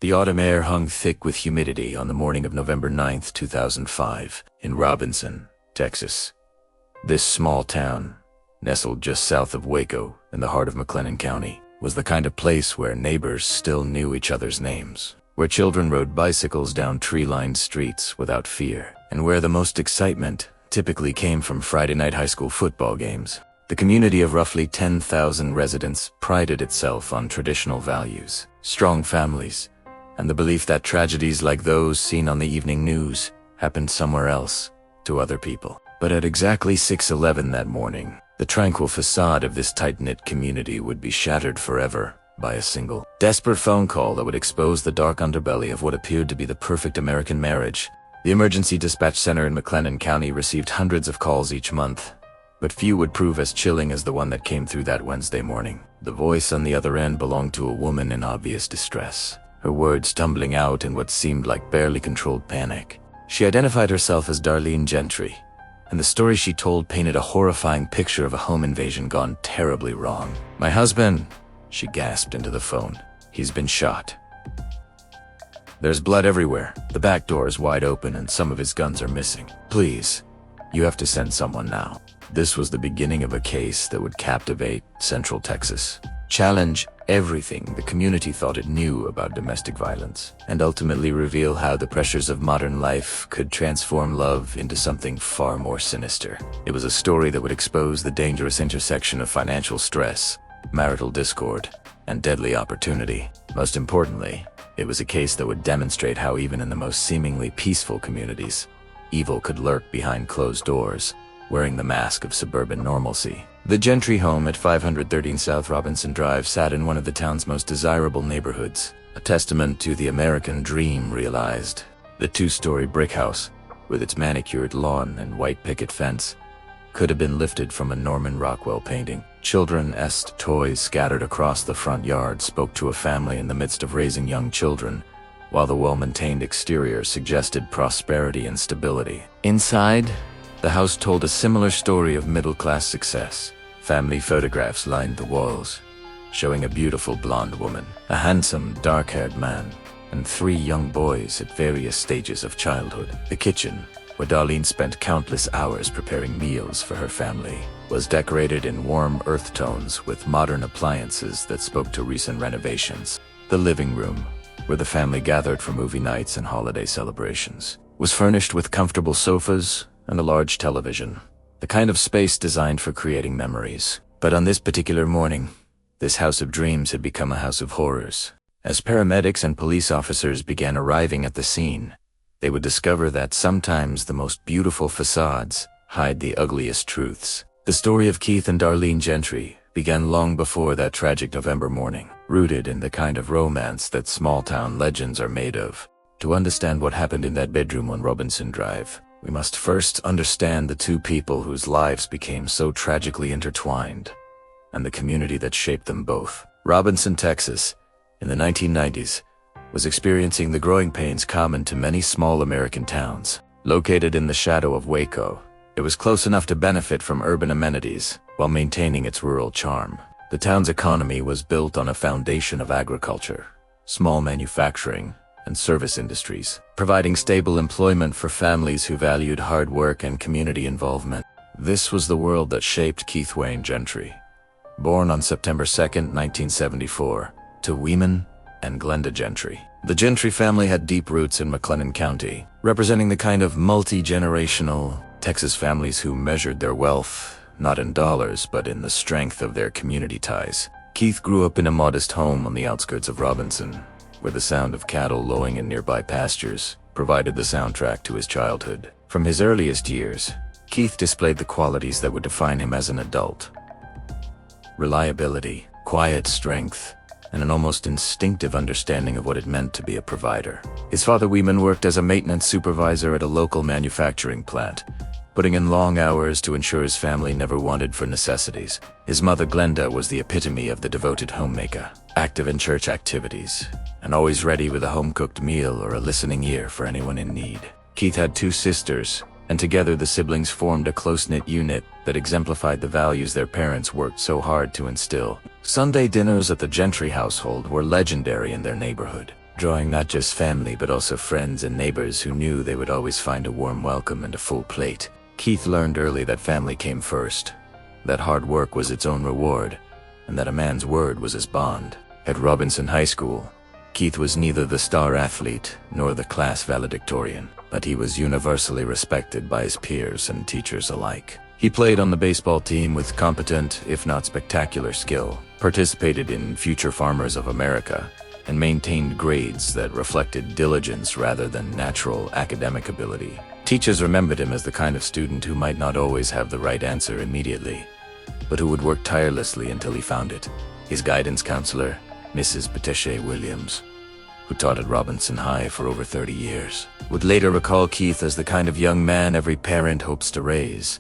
The autumn air hung thick with humidity on the morning of November 9th, 2005, in Robinson, Texas. This small town, nestled just south of Waco in the heart of McLennan County, was the kind of place where neighbors still knew each other's names, where children rode bicycles down tree-lined streets without fear, and where the most excitement typically came from Friday night high school football games. The community of roughly 10,000 residents prided itself on traditional values, strong families, and the belief that tragedies like those seen on the evening news happened somewhere else, to other people. But at exactly 6:11 that morning, the tranquil facade of this tight-knit community would be shattered forever by a single, desperate phone call that would expose the dark underbelly of what appeared to be the perfect American marriage. The emergency dispatch center in McLennan County received hundreds of calls each month, but few would prove as chilling as the one that came through that Wednesday morning. The voice on the other end belonged to a woman in obvious distress, her words tumbling out in what seemed like barely controlled panic. She identified herself as Darlene Gentry, and the story she told painted a horrifying picture of a home invasion gone terribly wrong. "My husband," she gasped into the phone. "He's been shot. There's blood everywhere. The back door is wide open and some of his guns are missing. Please, you have to send someone now." This was the beginning of a case that would captivate Central Texas, challenge everything the community thought it knew about domestic violence, and ultimately reveal how the pressures of modern life could transform love into something far more sinister. It was a story that would expose the dangerous intersection of financial stress, marital discord, and deadly opportunity. Most importantly, it was a case that would demonstrate how even in the most seemingly peaceful communities, evil could lurk behind closed doors, wearing the mask of suburban normalcy. The Gentry home at 513 South Robinson Drive sat in one of the town's most desirable neighborhoods, a testament to the American dream realized. The two-story brick house, with its manicured lawn and white picket fence, could have been lifted from a Norman Rockwell painting. Children-esque toys scattered across the front yard spoke to a family in the midst of raising young children, while the well-maintained exterior suggested prosperity and stability. Inside, the house told a similar story of middle-class success. Family photographs lined the walls, showing a beautiful blonde woman, a handsome dark-haired man, and 3 young boys at various stages of childhood. The kitchen, where Darlene spent countless hours preparing meals for her family, was decorated in warm earth tones with modern appliances that spoke to recent renovations. The living room, where the family gathered for movie nights and holiday celebrations, was furnished with comfortable sofas and a large television, the kind of space designed for creating memories. But on this particular morning, this house of dreams had become a house of horrors. As paramedics and police officers began arriving at the scene, they would discover that sometimes the most beautiful facades hide the ugliest truths. The story of Keith and Darlene Gentry began long before that tragic November morning, rooted in the kind of romance that small-town legends are made of. To understand what happened in that bedroom on Robinson Drive, we must first understand the two people whose lives became so tragically intertwined, and the community that shaped them both. Robinson, Texas, in the 1990s, was experiencing the growing pains common to many small American towns. Located in the shadow of Waco, it was close enough to benefit from urban amenities while maintaining its rural charm. The town's economy was built on a foundation of agriculture, small manufacturing, and service industries, providing stable employment for families who valued hard work and community involvement. This was the world that shaped Keith Wayne Gentry, born on September 2nd, 1974, to Weeman and Glenda Gentry. The Gentry family had deep roots in McLennan County, representing the kind of multi-generational Texas families who measured their wealth not in dollars but in the strength of their community ties. Keith grew up in a modest home on the outskirts of Robinson, where the sound of cattle lowing in nearby pastures provided the soundtrack to his childhood. From his earliest years, Keith displayed the qualities that would define him as an adult: reliability, quiet strength, and an almost instinctive understanding of what it meant to be a provider. His father Weeman worked as a maintenance supervisor at a local manufacturing plant, putting in long hours to ensure his family never wanted for necessities. His mother Glenda was the epitome of the devoted homemaker, active in church activities, and always ready with a home-cooked meal or a listening ear for anyone in need. Keith had 2 sisters, and together the siblings formed a close-knit unit that exemplified the values their parents worked so hard to instill. Sunday dinners at the Gentry household were legendary in their neighborhood. drawing not just family but also friends and neighbors who knew they would always find a warm welcome and a full plate. Keith learned early that family came first, that hard work was its own reward, and that a man's word was his bond. At Robinson High School, Keith was neither the star athlete nor the class valedictorian, but he was universally respected by his peers and teachers alike. He played on the baseball team with competent, if not spectacular skill, participated in Future Farmers of America, and maintained grades that reflected diligence rather than natural academic ability. Teachers remembered him as the kind of student who might not always have the right answer immediately, but who would work tirelessly until he found it. His guidance counselor, Mrs. Peteshe Williams, who taught at Robinson High for over 30 years, would later recall Keith as the kind of young man every parent hopes to raise.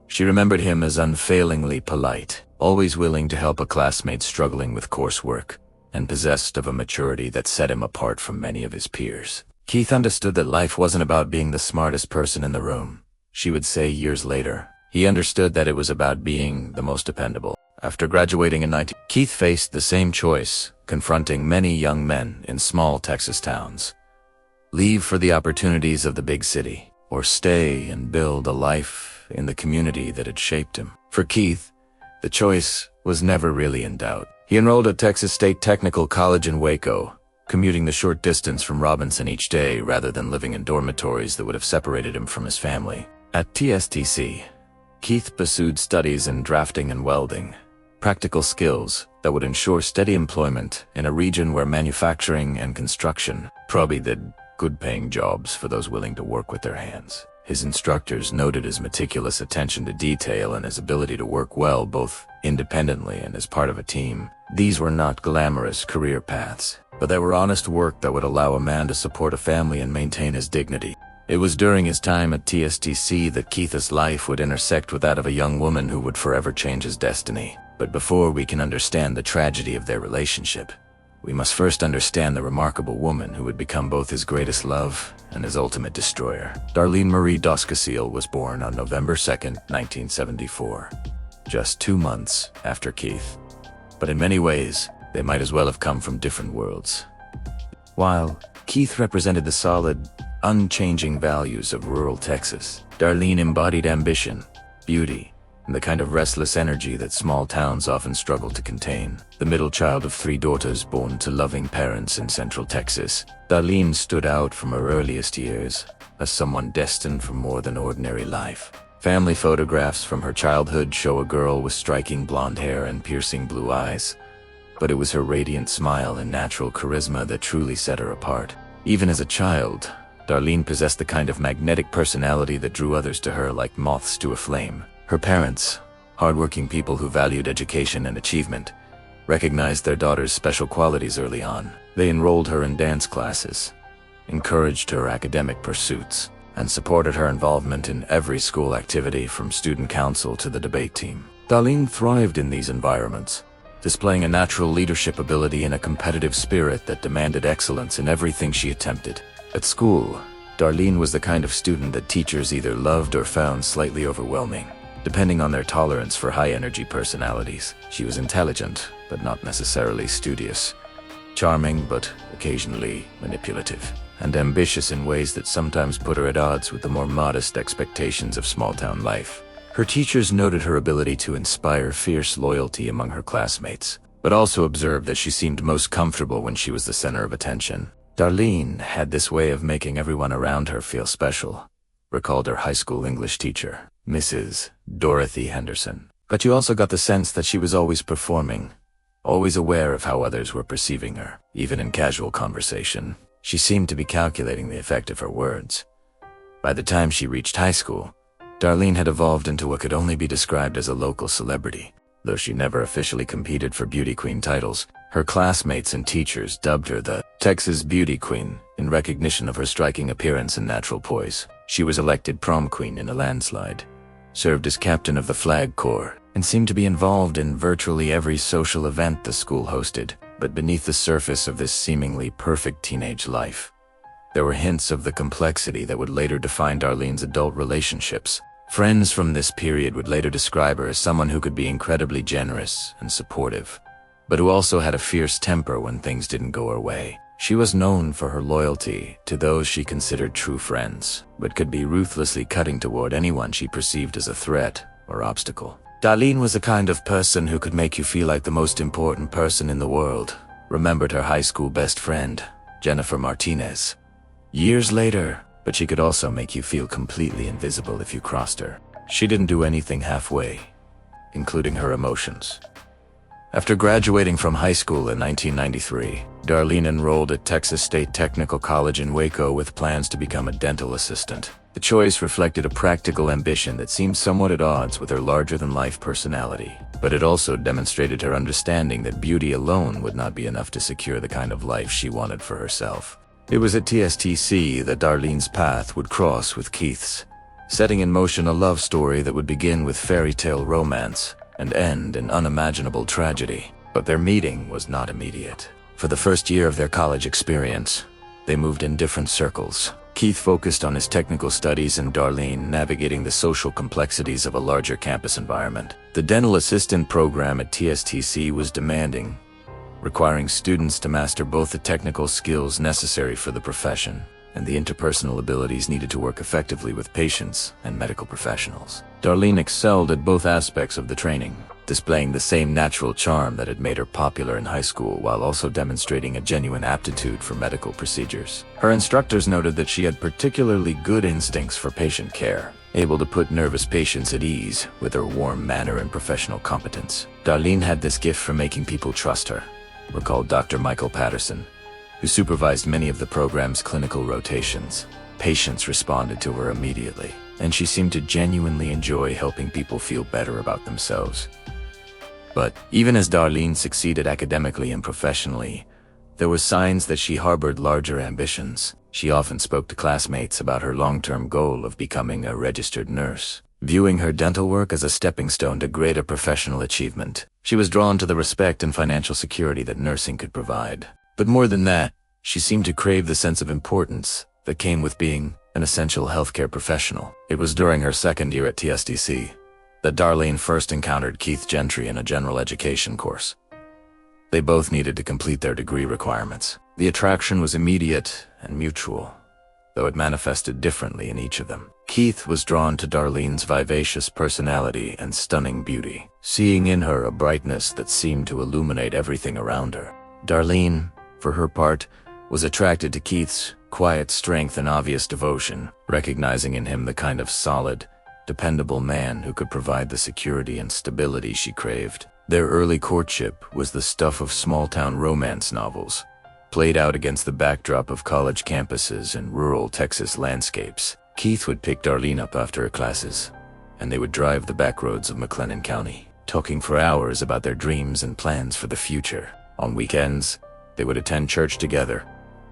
She remembered him as unfailingly polite, always willing to help a classmate struggling with coursework, and possessed of a maturity that set him apart from many of his peers. Keith understood that life wasn't about being the smartest person in the room, she would say years later. He understood that it was about being the most dependable. After graduating in 19, Keith faced the same choice, confronting many young men in small Texas towns. Leave for the opportunities of the big city, or stay and build a life in the community that had shaped him. For Keith, the choice was never really in doubt. He enrolled at Texas State Technical College in Waco, commuting the short distance from Robinson each day rather than living in dormitories that would have separated him from his family. At TSTC, Keith pursued studies in drafting and welding, practical skills that would ensure steady employment in a region where manufacturing and construction probably did good-paying jobs for those willing to work with their hands. His instructors noted his meticulous attention to detail and his ability to work well both independently and as part of a team. These were not glamorous career paths, but they were honest work that would allow a man to support a family and maintain his dignity. It was during his time at TSTC that Keith's life would intersect with that of a young woman who would forever change his destiny. But before we can understand the tragedy of their relationship, we must first understand the remarkable woman who would become both his greatest love and his ultimate destroyer. Darlene Marie Doskasiel was born on November 2nd, 1974, just 2 months after Keith. But in many ways, they might as well have come from different worlds. While Keith represented the solid, unchanging values of rural Texas, Darlene embodied ambition, beauty, and the kind of restless energy that small towns often struggle to contain. The middle child of 3 daughters born to loving parents in Central Texas, Darlene stood out from her earliest years as someone destined for more than ordinary life. Family photographs from her childhood show a girl with striking blonde hair and piercing blue eyes, but it was her radiant smile and natural charisma that truly set her apart. Even as a child, Darlene possessed the kind of magnetic personality that drew others to her like moths to a flame. Her parents, hardworking people who valued education and achievement, recognized their daughter's special qualities early on. They enrolled her in dance classes, encouraged her academic pursuits, and supported her involvement in every school activity from student council to the debate team. Darlene thrived in these environments, displaying a natural leadership ability and a competitive spirit that demanded excellence in everything she attempted. At school, Darlene was the kind of student that teachers either loved or found slightly overwhelming, depending on their tolerance for high-energy personalities. She was intelligent, but not necessarily studious, charming but occasionally manipulative, and ambitious in ways that sometimes put her at odds with the more modest expectations of small-town life. Her teachers noted her ability to inspire fierce loyalty among her classmates, but also observed that she seemed most comfortable when she was the center of attention. Darlene had this way of making everyone around her feel special, recalled her high school English teacher, Mrs. Dorothy Henderson. But you also got the sense that she was always performing, always aware of how others were perceiving her. Even in casual conversation, she seemed to be calculating the effect of her words. By the time she reached high school, Darlene had evolved into what could only be described as a local celebrity. Though she never officially competed for beauty queen titles, her classmates and teachers dubbed her the Texas Beauty Queen in recognition of her striking appearance and natural poise. She was elected prom queen in a landslide, served as captain of the Flag Corps, and seemed to be involved in virtually every social event the school hosted. But beneath the surface of this seemingly perfect teenage life, there were hints of the complexity that would later define Darlene's adult relationships. Friends from this period would later describe her as someone who could be incredibly generous and supportive, but who also had a fierce temper when things didn't go her way. She was known for her loyalty to those she considered true friends, but could be ruthlessly cutting toward anyone she perceived as a threat or obstacle. Darlene was the kind of person who could make you feel like the most important person in the world. Remembered her high school best friend, Jennifer Martinez, years later, but she could also make you feel completely invisible if you crossed her. She didn't do anything halfway, including her emotions. After graduating from high school in 1993, Darlene enrolled at Texas State Technical College in Waco with plans to become a dental assistant. The choice reflected a practical ambition that seemed somewhat at odds with her larger-than-life personality, but it also demonstrated her understanding that beauty alone would not be enough to secure the kind of life she wanted for herself. It was at TSTC that Darlene's path would cross with Keith's, setting in motion a love story that would begin with fairy tale romance and end in unimaginable tragedy. But their meeting was not immediate. For the first year of their college experience, they moved in different circles. Keith focused on his technical studies and Darlene navigating the social complexities of a larger campus environment. The dental assistant program at TSTC was demanding, requiring students to master both the technical skills necessary for the profession and the interpersonal abilities needed to work effectively with patients and medical professionals. Darlene excelled at both aspects of the training, displaying the same natural charm that had made her popular in high school while also demonstrating a genuine aptitude for medical procedures. Her instructors noted that she had particularly good instincts for patient care, able to put nervous patients at ease with her warm manner and professional competence. Darlene had this gift for making people trust her, recalled Dr. Michael Patterson, who supervised many of the program's clinical rotations. Patients responded to her immediately, and she seemed to genuinely enjoy helping people feel better about themselves. But even as Darlene succeeded academically and professionally, there were signs that she harbored larger ambitions. She often spoke to classmates about her long-term goal of becoming a registered nurse, viewing her dental work as a stepping stone to greater professional achievement. She was drawn to the respect and financial security that nursing could provide. But more than that, she seemed to crave the sense of importance that came with being an essential healthcare professional. It was during her second year at TSTC that Darlene first encountered Keith Gentry in a general education course. They both needed to complete their degree requirements. The attraction was immediate and mutual, though it manifested differently in each of them. Keith was drawn to Darlene's vivacious personality and stunning beauty, seeing in her a brightness that seemed to illuminate everything around her. Darlene, for her part, was attracted to Keith's quiet strength and obvious devotion, recognizing in him the kind of solid, dependable man who could provide the security and stability she craved. Their early courtship was the stuff of small-town romance novels, played out against the backdrop of college campuses and rural Texas landscapes. Keith would pick Darlene up after her classes, and they would drive the back roads of McLennan County, talking for hours about their dreams and plans for the future. On weekends, they would attend church together,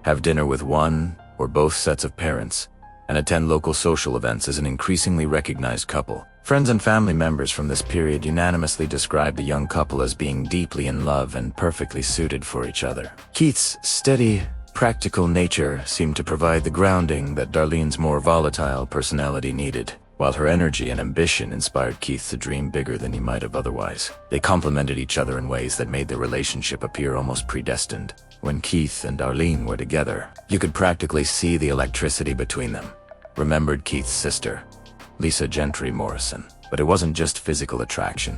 have dinner with one or both sets of parents, and attend local social events as an increasingly recognized couple. Friends and family members from this period unanimously described the young couple as being deeply in love and perfectly suited for each other. Keith's steady, practical nature seemed to provide the grounding that Darlene's more volatile personality needed, while her energy and ambition inspired Keith to dream bigger than he might have otherwise. They complemented each other in ways that made their relationship appear almost predestined. When Keith and Darlene were together, you could practically see the electricity between them, remembered Keith's sister, Lisa Gentry Morrison. But it wasn't just physical attraction,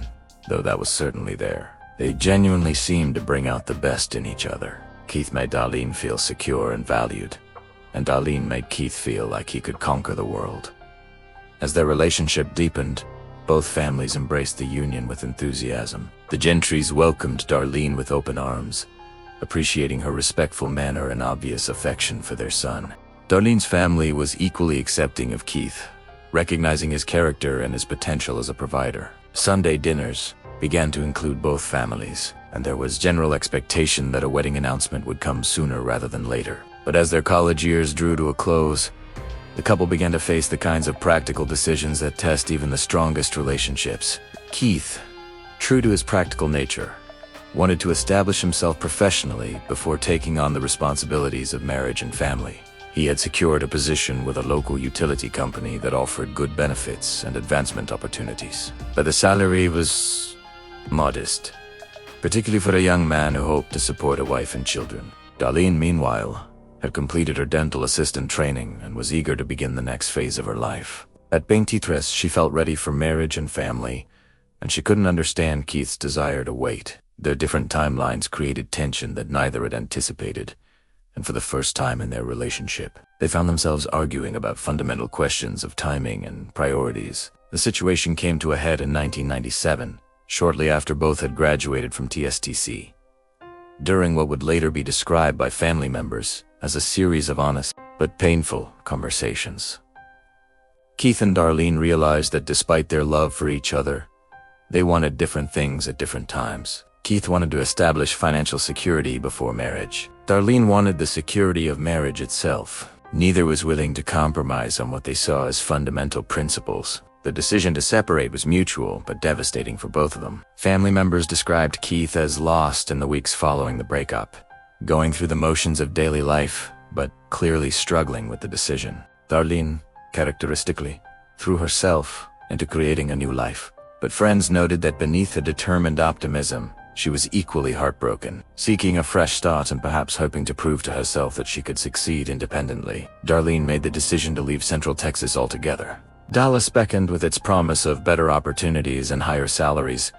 though that was certainly there. They genuinely seemed to bring out the best in each other. Keith made Darlene feel secure and valued, and Darlene made Keith feel like he could conquer the world. As their relationship deepened, both families embraced the union with enthusiasm. The Gentrys welcomed Darlene with open arms, appreciating her respectful manner and obvious affection for their son. Darlene's family was equally accepting of Keith, recognizing his character and his potential as a provider. Sunday dinners began to include both families, and there was general expectation that a wedding announcement would come sooner rather than later. But as their college years drew to a close, the couple began to face the kinds of practical decisions that test even the strongest relationships. Keith, true to his practical nature, wanted to establish himself professionally before taking on the responsibilities of marriage and family. He had secured a position with a local utility company that offered good benefits and advancement opportunities. But the salary was modest, particularly for a young man who hoped to support a wife and children. Darlene, meanwhile, had completed her dental assistant training and was eager to begin the next phase of her life. At 23, she felt ready for marriage and family, and she couldn't understand Keith's desire to wait. Their different timelines created tension that neither had anticipated, and for the first time in their relationship, they found themselves arguing about fundamental questions of timing and priorities. The situation came to a head in 1997, shortly after both had graduated from TSTC. During what would later be described by family members as a series of honest but painful conversations, Keith and Darlene realized that despite their love for each other, they wanted different things at different times. Keith wanted to establish financial security before marriage. Darlene wanted the security of marriage itself. Neither was willing to compromise on what they saw as fundamental principles. The decision to separate was mutual but devastating for both of them. Family members described Keith as lost in the weeks following the breakup, going through the motions of daily life, but clearly struggling with the decision. Darlene, characteristically, threw herself into creating a new life. But friends noted that beneath a determined optimism, she was equally heartbroken, seeking a fresh start and perhaps hoping to prove to herself that she could succeed independently. Darlene made the decision to leave Central Texas altogether. Dallas beckoned with its promise of better opportunities and higher salaries,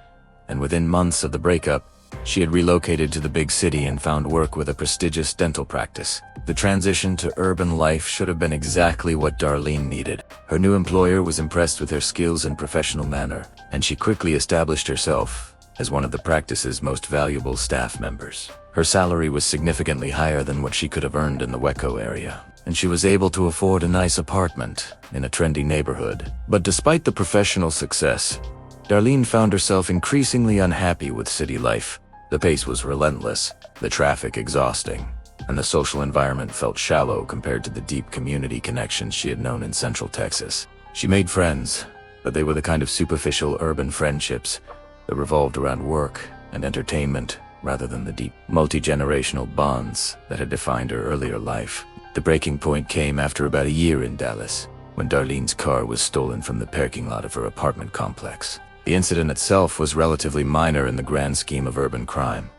and within months of the breakup, she had relocated to the big city and found work with a prestigious dental practice. The transition to urban life should have been exactly what Darlene needed. Her new employer was impressed with her skills and professional manner, and she quickly established herself as one of the practice's most valuable staff members. Her salary was significantly higher than what she could have earned in the Waco area, and she was able to afford a nice apartment in a trendy neighborhood. But despite the professional success, Darlene found herself increasingly unhappy with city life. The pace was relentless, the traffic exhausting, and the social environment felt shallow compared to the deep community connections she had known in Central Texas. She made friends, but they were the kind of superficial urban friendships that revolved around work and entertainment rather than the deep, multi-generational bonds that had defined her earlier life. The breaking point came after about a year in Dallas, when Darlene's car was stolen from the parking lot of her apartment complex. The incident itself was relatively minor in the grand scheme of urban crime,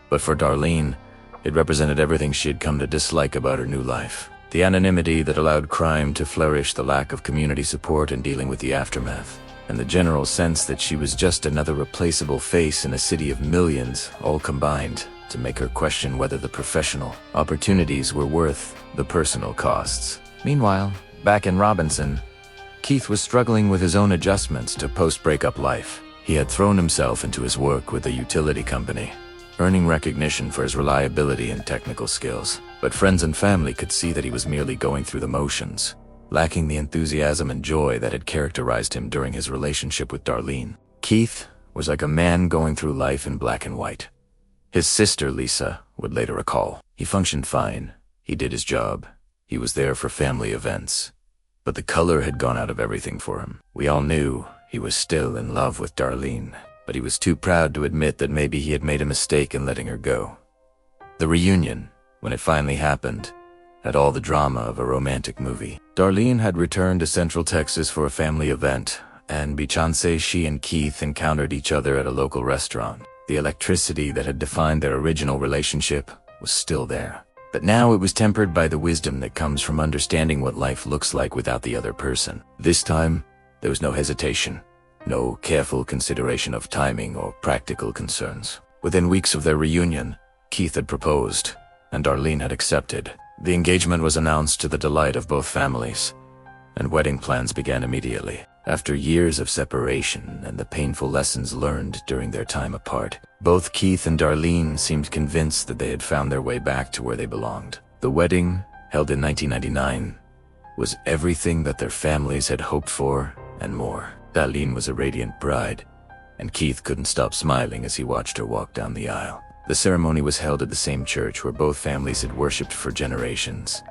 but for Darlene, it represented everything she had come to dislike about her new life. The anonymity that allowed crime to flourish, the lack of community support in dealing with the aftermath, and the general sense that she was just another replaceable face in a city of millions, all combined to make her question whether the professional opportunities were worth the personal costs. Meanwhile, back in Robinson, Keith was struggling with his own adjustments to post-breakup life. He had thrown himself into his work with a utility company, earning recognition for his reliability and technical skills. But friends and family could see that he was merely going through the motions, lacking the enthusiasm and joy that had characterized him during his relationship with Darlene. Keith was like a man going through life in black and white. His sister, Lisa, would later recall. He functioned fine. He did his job. He was there for family events. But the color had gone out of everything for him. We all knew he was still in love with Darlene, but he was too proud to admit that maybe he had made a mistake in letting her go. The reunion, when it finally happened, had all the drama of a romantic movie. Darlene had returned to Central Texas for a family event, and by she and Keith encountered each other at a local restaurant. The electricity that had defined their original relationship was still there. But now it was tempered by the wisdom that comes from understanding what life looks like without the other person. This time, there was no hesitation, no careful consideration of timing or practical concerns. Within weeks of their reunion, Keith had proposed, and Darlene had accepted. The engagement was announced to the delight of both families, and wedding plans began immediately. After years of separation and the painful lessons learned during their time apart, both Keith and Darlene seemed convinced that they had found their way back to where they belonged. The wedding, held in 1999, was everything that their families had hoped for and more. Darlene was a radiant bride, and Keith couldn't stop smiling as he watched her walk down the aisle. The ceremony was held at the same church where both families had worshipped for generations,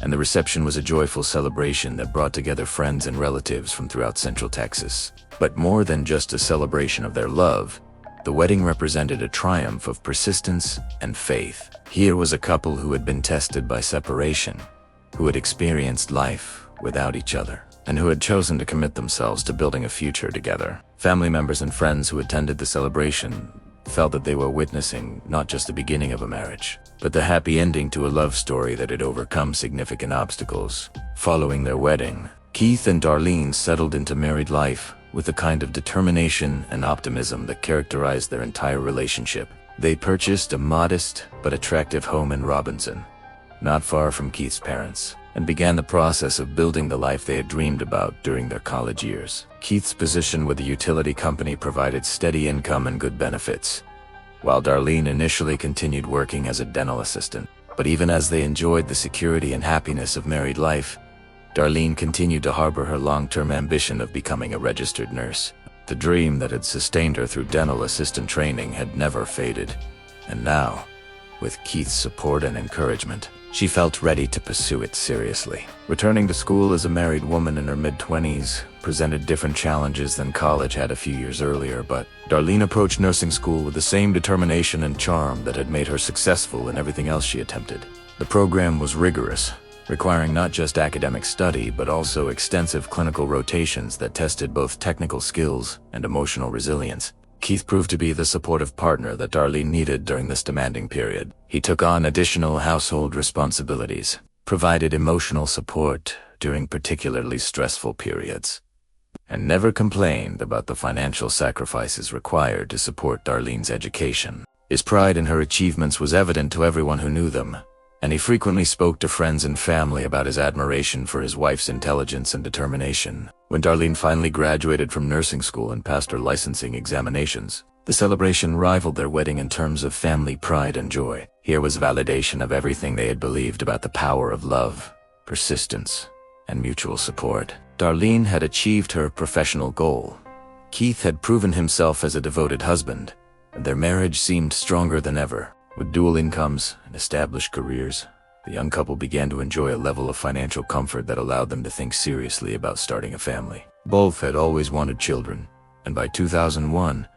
and the reception was a joyful celebration that brought together friends and relatives from throughout Central Texas. But more than just a celebration of their love, the wedding represented a triumph of persistence and faith. Here was a couple who had been tested by separation, who had experienced life without each other, and who had chosen to commit themselves to building a future together. Family members and friends who attended the celebration felt that they were witnessing not just the beginning of a marriage, but the happy ending to a love story that had overcome significant obstacles. Following their wedding, Keith and Darlene settled into married life with the kind of determination and optimism that characterized their entire relationship. They purchased a modest but attractive home in Robinson, not far from Keith's parents, and began the process of building the life they had dreamed about during their college years. Keith's position with the utility company provided steady income and good benefits, while Darlene initially continued working as a dental assistant. But even as they enjoyed the security and happiness of married life, Darlene continued to harbor her long-term ambition of becoming a registered nurse. The dream that had sustained her through dental assistant training had never faded, and now, with Keith's support and encouragement, she felt ready to pursue it seriously. Returning to school as a married woman in her mid-20s presented different challenges than college had a few years earlier, but Darlene approached nursing school with the same determination and charm that had made her successful in everything else she attempted. The program was rigorous, requiring not just academic study but also extensive clinical rotations that tested both technical skills and emotional resilience. Keith proved to be the supportive partner that Darlene needed during this demanding period. He took on additional household responsibilities, provided emotional support during particularly stressful periods, and never complained about the financial sacrifices required to support Darlene's education. His pride in her achievements was evident to everyone who knew them, and he frequently spoke to friends and family about his admiration for his wife's intelligence and determination. When Darlene finally graduated from nursing school and passed her licensing examinations, the celebration rivaled their wedding in terms of family pride and joy. Here was validation of everything they had believed about the power of love, persistence, and mutual support. Darlene had achieved her professional goal. Keith had proven himself as a devoted husband, and their marriage seemed stronger than ever. With dual incomes and established careers, the young couple began to enjoy a level of financial comfort that allowed them to think seriously about starting a family. Both had always wanted children, and by 2001,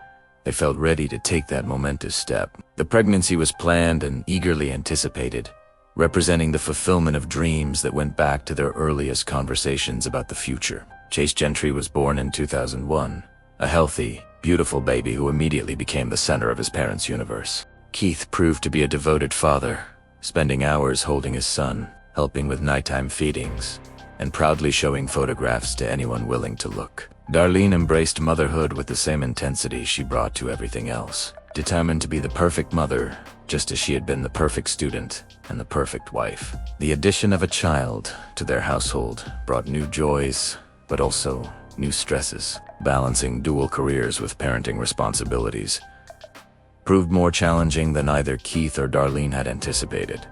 they felt ready to take that momentous step. The pregnancy was planned and eagerly anticipated, representing the fulfillment of dreams that went back to their earliest conversations about the future. Chase Gentry was born in 2001, a healthy, beautiful baby who immediately became the center of his parents' universe. Keith proved to be a devoted father, spending hours holding his son, helping with nighttime feedings, and proudly showing photographs to anyone willing to look. Darlene embraced motherhood with the same intensity she brought to everything else, determined to be the perfect mother, just as she had been the perfect student and the perfect wife. The addition of a child to their household brought new joys, but also new stresses. Balancing dual careers with parenting responsibilities proved more challenging than either Keith or Darlene had anticipated.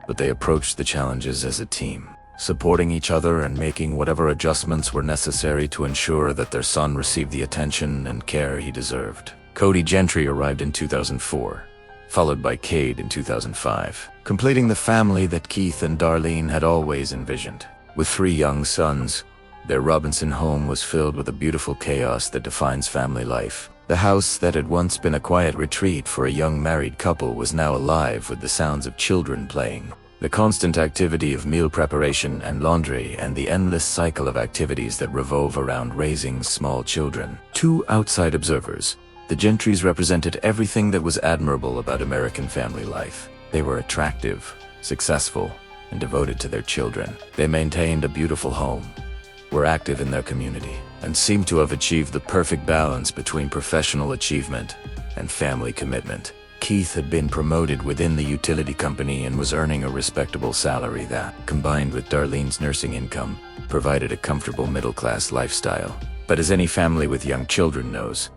But they approached the challenges as a team, supporting each other and making whatever adjustments were necessary to ensure that their son received the attention and care he deserved. Cody Gentry arrived in 2004, followed by Cade in 2005, completing the family that Keith and Darlene had always envisioned. With 3 young sons, their Robinson home was filled with the beautiful chaos that defines family life. The house that had once been a quiet retreat for a young married couple was now alive with the sounds of children playing, the constant activity of meal preparation and laundry, and the endless cycle of activities that revolve around raising small children. To outside observers, the Gentrys represented everything that was admirable about American family life. They were attractive, successful, and devoted to their children. They maintained a beautiful home, were active in their community, and seemed to have achieved the perfect balance between professional achievement and family commitment. Keith had been promoted within the utility company and was earning a respectable salary that, combined with Darlene's nursing income, provided a comfortable middle-class lifestyle. But as any family with young children knows,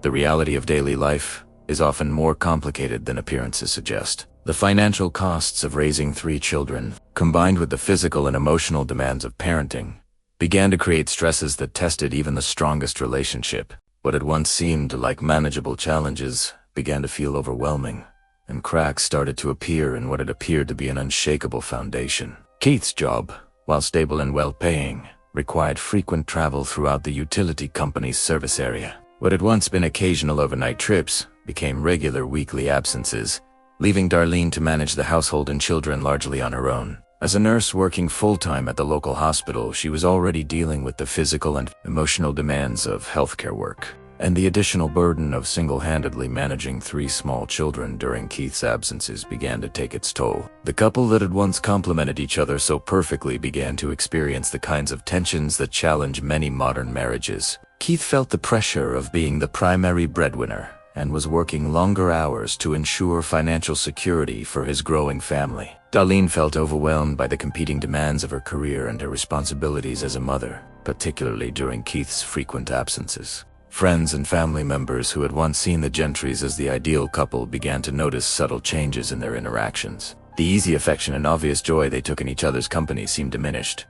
the reality of daily life is often more complicated than appearances suggest. The financial costs of raising 3 children, combined with the physical and emotional demands of parenting, began to create stresses that tested even the strongest relationship. What had once seemed like manageable challenges began to feel overwhelming, and cracks started to appear in what had appeared to be an unshakable foundation. Keith's job, while stable and well-paying, required frequent travel throughout the utility company's service area. What had once been occasional overnight trips became regular weekly absences, leaving Darlene to manage the household and children largely on her own. As a nurse working full-time at the local hospital, she was already dealing with the physical and emotional demands of healthcare work. and the additional burden of single-handedly managing 3 small children during Keith's absences began to take its toll. The couple that had once complemented each other so perfectly began to experience the kinds of tensions that challenge many modern marriages. Keith felt the pressure of being the primary breadwinner and was working longer hours to ensure financial security for his growing family. Darlene felt overwhelmed by the competing demands of her career and her responsibilities as a mother, particularly during Keith's frequent absences. Friends and family members who had once seen the Gentrys as the ideal couple began to notice subtle changes in their interactions. The easy affection and obvious joy they took in each other's company seemed diminished,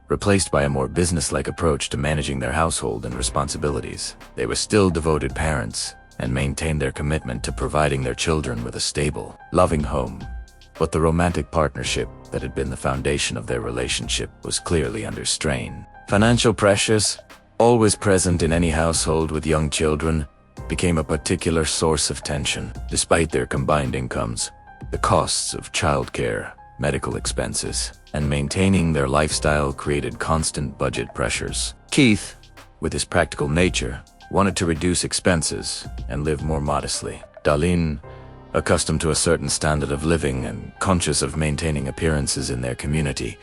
replaced by a more business-like approach to managing their household and responsibilities. They were still devoted parents and maintained their commitment to providing their children with a stable, loving home. But the romantic partnership that had been the foundation of their relationship was clearly under strain. Financial pressures, always present in any household with young children, became a particular source of tension. Despite their combined incomes, the costs of childcare, medical expenses, and maintaining their lifestyle created constant budget pressures. Keith, with his practical nature, wanted to reduce expenses and live more modestly. Darlene, accustomed to a certain standard of living and conscious of maintaining appearances in their community,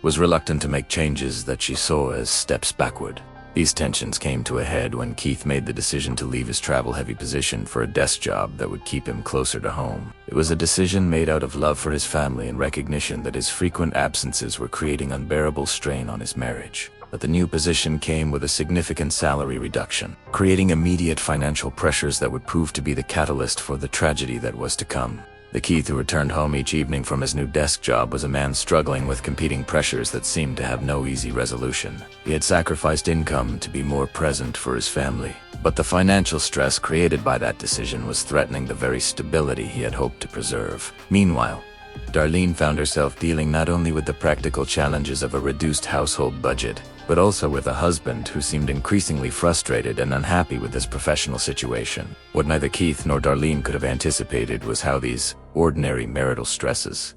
was reluctant to make changes that she saw as steps backward. These tensions came to a head when Keith made the decision to leave his travel-heavy position for a desk job that would keep him closer to home. It was a decision made out of love for his family and recognition that his frequent absences were creating unbearable strain on his marriage. But the new position came with a significant salary reduction, creating immediate financial pressures that would prove to be the catalyst for the tragedy that was to come. The Keith who returned home each evening from his new desk job was a man struggling with competing pressures that seemed to have no easy resolution. He had sacrificed income to be more present for his family, but the financial stress created by that decision was threatening the very stability he had hoped to preserve. Meanwhile, Darlene found herself dealing not only with the practical challenges of a reduced household budget, but also with a husband who seemed increasingly frustrated and unhappy with his professional situation. What neither Keith nor Darlene could have anticipated was how these ordinary marital stresses,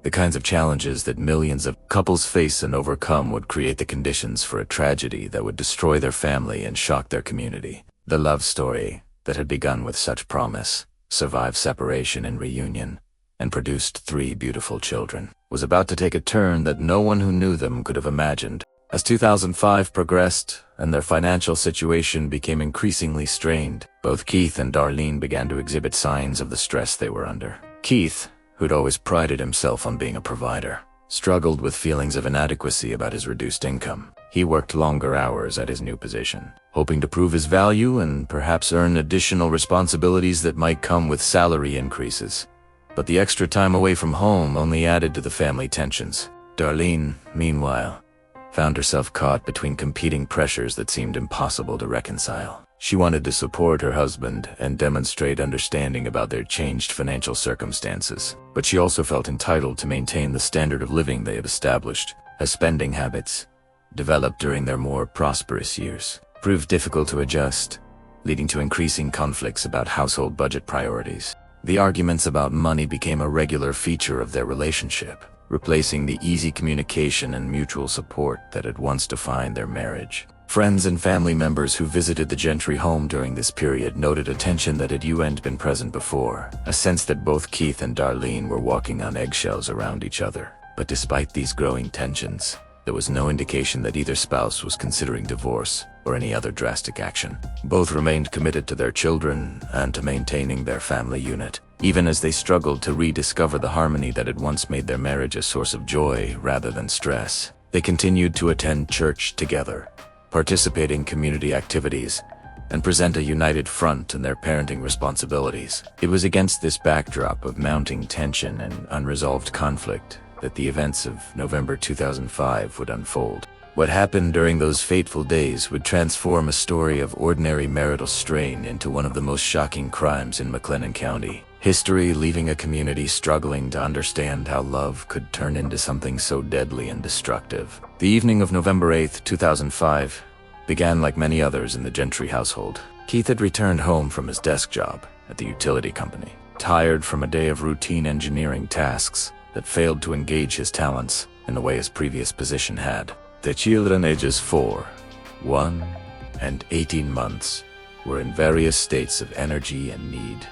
the kinds of challenges that millions of couples face and overcome, would create the conditions for a tragedy that would destroy their family and shock their community. The love story that had begun with such promise, survived separation and reunion, and produced 3 beautiful children, was about to take a turn that no one who knew them could have imagined. As 2005 progressed and their financial situation became increasingly strained, both Keith and Darlene began to exhibit signs of the stress they were under. Keith, who'd always prided himself on being a provider, struggled with feelings of inadequacy about his reduced income. He worked longer hours at his new position, hoping to prove his value and perhaps earn additional responsibilities that might come with salary increases. But the extra time away from home only added to the family tensions. Darlene, meanwhile, found herself caught between competing pressures that seemed impossible to reconcile. She wanted to support her husband and demonstrate understanding about their changed financial circumstances, but she also felt entitled to maintain the standard of living they had established. Her spending habits, developed during their more prosperous years, proved difficult to adjust, leading to increasing conflicts about household budget priorities. The arguments about money became a regular feature of their relationship, replacing the easy communication and mutual support that had once defined their marriage. Friends and family members who visited the Gentry home during this period noted a tension that had been present before, a sense that both Keith and Darlene were walking on eggshells around each other. But despite these growing tensions, there was no indication that either spouse was considering divorce or any other drastic action. Both remained committed to their children and to maintaining their family unit, even as they struggled to rediscover the harmony that had once made their marriage a source of joy rather than stress. They continued to attend church together, participate in community activities, and present a united front in their parenting responsibilities. It was against this backdrop of mounting tension and unresolved conflict that the events of November 2005 would unfold. What happened during those fateful days would transform a story of ordinary marital strain into one of the most shocking crimes in McLennan County. History leaving a community struggling to understand how love could turn into something so deadly and destructive. The evening of November 8, 2005, began like many others in the Gentry household. Keith had returned home from his desk job at the utility company, tired from a day of routine engineering tasks that failed to engage his talents in the way his previous position had. The children ages 4, 1, and 18 months were in various states of energy and need,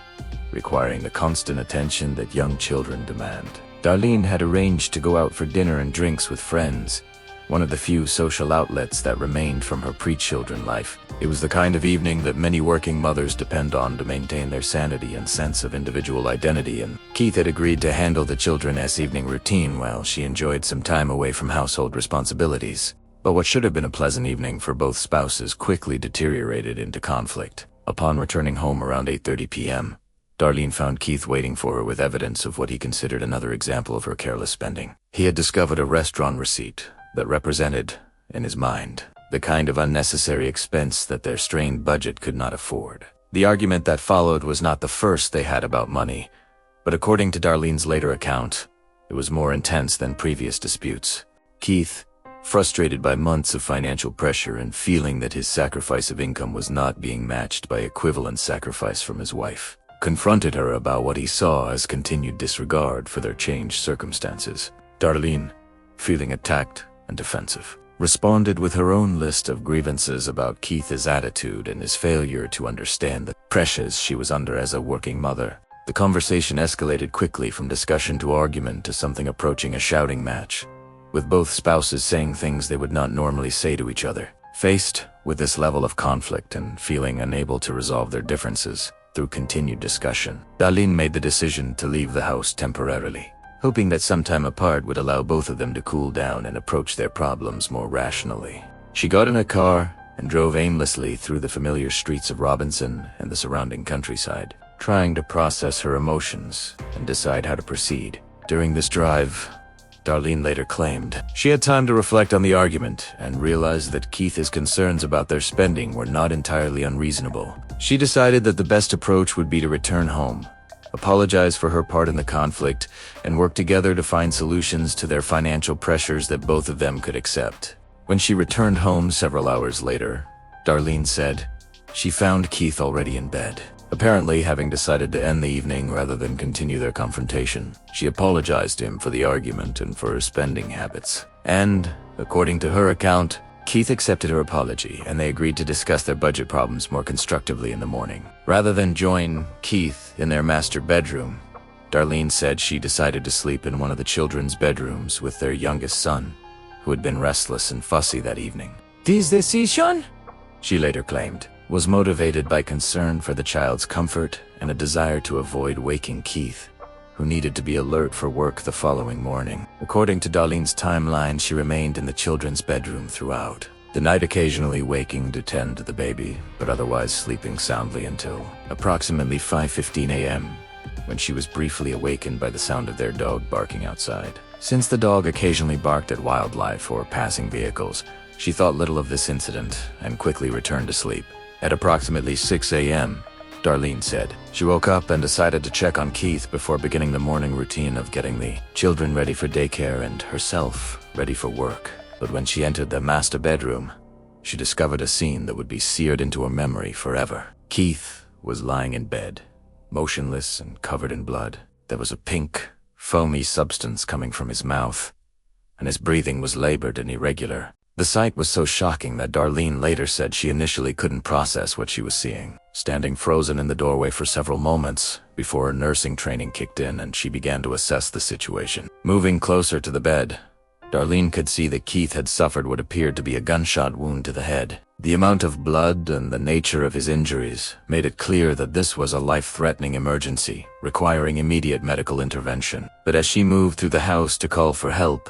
requiring the constant attention that young children demand. Darlene had arranged to go out for dinner and drinks with friends, one of the few social outlets that remained from her pre-children life. It was the kind of evening that many working mothers depend on to maintain their sanity and sense of individual identity, and Keith had agreed to handle the children's evening routine while she enjoyed some time away from household responsibilities. But what should have been a pleasant evening for both spouses quickly deteriorated into conflict. Upon returning home around 8:30 p.m., Darlene found Keith waiting for her with evidence of what he considered another example of her careless spending. He had discovered a restaurant receipt that represented, in his mind, the kind of unnecessary expense that their strained budget could not afford. The argument that followed was not the first they had about money, but according to Darlene's later account, it was more intense than previous disputes. Keith, frustrated by months of financial pressure and feeling that his sacrifice of income was not being matched by equivalent sacrifice from his wife, confronted her about what he saw as continued disregard for their changed circumstances. Darlene, feeling attacked and defensive, responded with her own list of grievances about Keith's attitude and his failure to understand the pressures she was under as a working mother. The conversation escalated quickly from discussion to argument to something approaching a shouting match, with both spouses saying things they would not normally say to each other. Faced with this level of conflict and feeling unable to resolve their differences through continued discussion, Darlene made the decision to leave the house temporarily, hoping that some time apart would allow both of them to cool down and approach their problems more rationally. She got in a car and drove aimlessly through the familiar streets of Robinson and the surrounding countryside, trying to process her emotions and decide how to proceed. During this drive, Darlene later claimed she had time to reflect on the argument and realized that Keith's concerns about their spending were not entirely unreasonable. She decided that the best approach would be to return home, apologize for her part in the conflict, and work together to find solutions to their financial pressures that both of them could accept. When she returned home several hours later, Darlene said she found Keith already in bed, apparently having decided to end the evening rather than continue their confrontation. She apologized to him for the argument and for her spending habits. And, according to her account, Keith accepted her apology, and they agreed to discuss their budget problems more constructively in the morning. Rather than join Keith in their master bedroom, Darlene said she decided to sleep in one of the children's bedrooms with their youngest son, who had been restless and fussy that evening. This decision, she later claimed, was motivated by concern for the child's comfort and a desire to avoid waking Keith, who needed to be alert for work the following morning. According to Darlene's timeline, she remained in the children's bedroom throughout the night, occasionally waking to tend to the baby, but otherwise sleeping soundly until approximately 5:15 a.m., when she was briefly awakened by the sound of their dog barking outside. Since the dog occasionally barked at wildlife or passing vehicles, she thought little of this incident and quickly returned to sleep. At approximately 6 a.m., Darlene said she woke up and decided to check on Keith before beginning the morning routine of getting the children ready for daycare and herself ready for work. But when she entered the master bedroom, she discovered a scene that would be seared into her memory forever. Keith was lying in bed, motionless and covered in blood. There was a pink, foamy substance coming from his mouth, and his breathing was labored and irregular. The sight was so shocking that Darlene later said she initially couldn't process what she was seeing, standing frozen in the doorway for several moments before her nursing training kicked in and she began to assess the situation. Moving closer to the bed, Darlene could see that Keith had suffered what appeared to be a gunshot wound to the head. The amount of blood and the nature of his injuries made it clear that this was a life-threatening emergency, requiring immediate medical intervention. But as she moved through the house to call for help,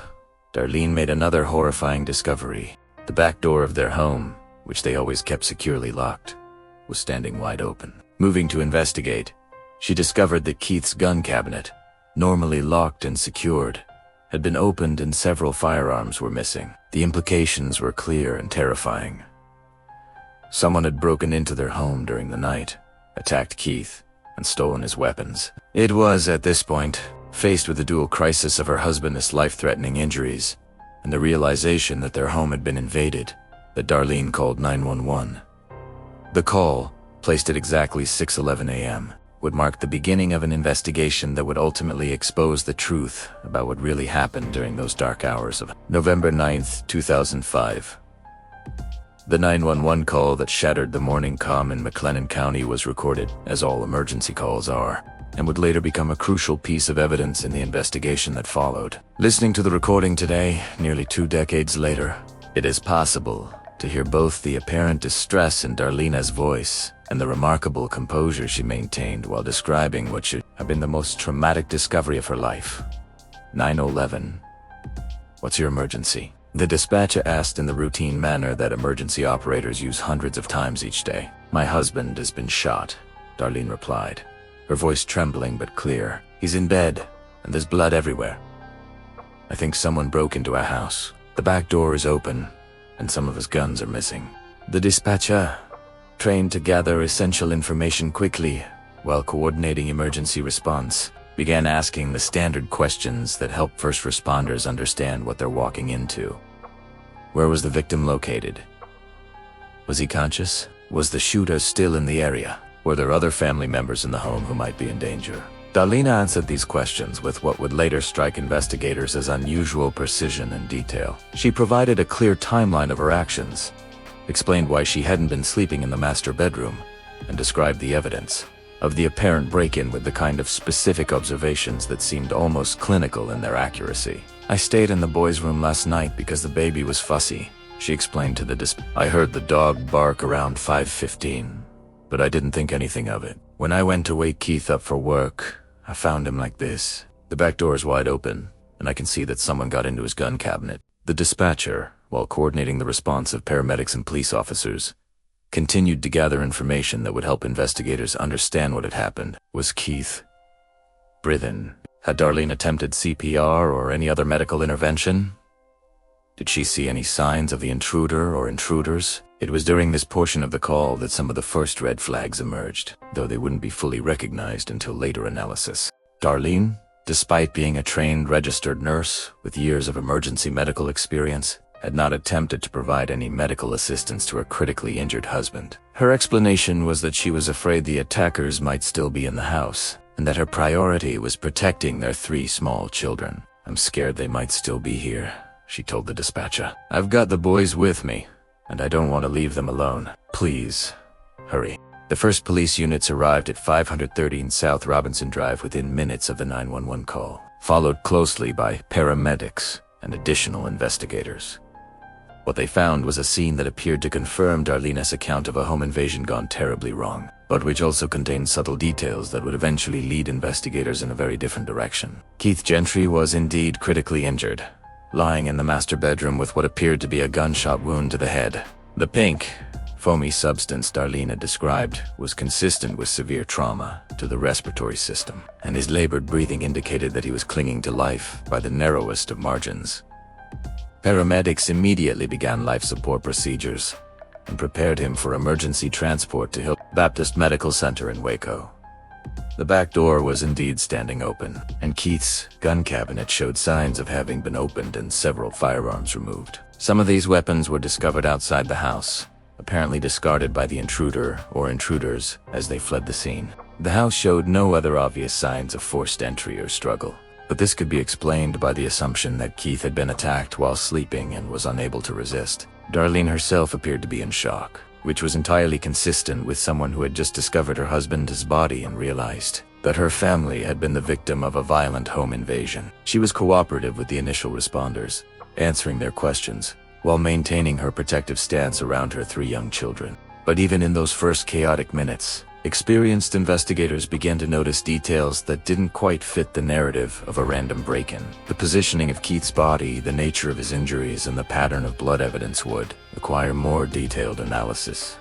Darlene made another horrifying discovery. The back door of their home, which they always kept securely locked, was standing wide open. Moving to investigate, she discovered that Keith's gun cabinet, normally locked and secured, had been opened and several firearms were missing. The implications were clear and terrifying. Someone had broken into their home during the night, attacked Keith, and stolen his weapons. It was, at this point, faced with the dual crisis of her husband's life-threatening injuries and the realization that their home had been invaded, that Darlene called 911. The call, placed at exactly 6:11 a.m., would mark the beginning of an investigation that would ultimately expose the truth about what really happened during those dark hours of November 9th, 2005. The 911 call that shattered the morning calm in McLennan County was recorded, as all emergency calls are, and would later become a crucial piece of evidence in the investigation that followed. Listening to the recording today, nearly 2 decades later, it is possible to hear both the apparent distress in Darlene's voice and the remarkable composure she maintained while describing what should have been the most traumatic discovery of her life. 911. What's your emergency? The dispatcher asked in the routine manner that emergency operators use hundreds of times each day. My husband has been shot, Darlene replied, her voice trembling but clear. He's in bed, and there's blood everywhere. I think someone broke into our house. The back door is open, and some of his guns are missing. The dispatcher, trained to gather essential information quickly while coordinating emergency response, began asking the standard questions that help first responders understand what they're walking into. Where was the victim located? Was he conscious? Was the shooter still in the area? Were there other family members in the home who might be in danger? Darlene answered these questions with what would later strike investigators as unusual precision and detail. She provided a clear timeline of her actions, explained why she hadn't been sleeping in the master bedroom, and described the evidence of the apparent break-in with the kind of specific observations that seemed almost clinical in their accuracy. I stayed in the boys' room last night because the baby was fussy, she explained to the I heard the dog bark around 5:15, but I didn't think anything of it. When I went to wake Keith up for work, I found him like this. The back door is wide open, and I can see that someone got into his gun cabinet. The dispatcher, while coordinating the response of paramedics and police officers, continued to gather information that would help investigators understand what had happened. Was Keith breathing? Had Darlene attempted CPR or any other medical intervention? Did she see any signs of the intruder or intruders? It was during this portion of the call that some of the first red flags emerged, though they wouldn't be fully recognized until later analysis. Darlene, despite being a trained registered nurse with years of emergency medical experience, had not attempted to provide any medical assistance to her critically injured husband. Her explanation was that she was afraid the attackers might still be in the house, and that her priority was protecting their 3 small children. I'm scared they might still be here, she told the dispatcher. I've got the boys with me, and I don't want to leave them alone. Please, hurry. The first police units arrived at 513 South Robinson Drive within minutes of the 911 call, followed closely by paramedics and additional investigators. What they found was a scene that appeared to confirm Darlene's account of a home invasion gone terribly wrong, but which also contained subtle details that would eventually lead investigators in a very different direction. Keith Gentry was indeed critically injured, lying in the master bedroom with what appeared to be a gunshot wound to the head. The pink, foamy substance Darlene had described was consistent with severe trauma to the respiratory system, and his labored breathing indicated that he was clinging to life by the narrowest of margins. Paramedics immediately began life support procedures and prepared him for emergency transport to Hill Baptist Medical Center in Waco. The back door was indeed standing open, and Keith's gun cabinet showed signs of having been opened and several firearms removed. Some of these weapons were discovered outside the house, apparently discarded by the intruder or intruders as they fled the scene. The house showed no other obvious signs of forced entry or struggle, but this could be explained by the assumption that Keith had been attacked while sleeping and was unable to resist. Darlene herself appeared to be in shock, which was entirely consistent with someone who had just discovered her husband's body and realized that her family had been the victim of a violent home invasion. She was cooperative with the initial responders, answering their questions, while maintaining her protective stance around her 3 young children. But even in those first chaotic minutes, experienced investigators began to notice details that didn't quite fit the narrative of a random break-in. The positioning of Keith's body, the nature of his injuries, and the pattern of blood evidence would require more detailed analysis.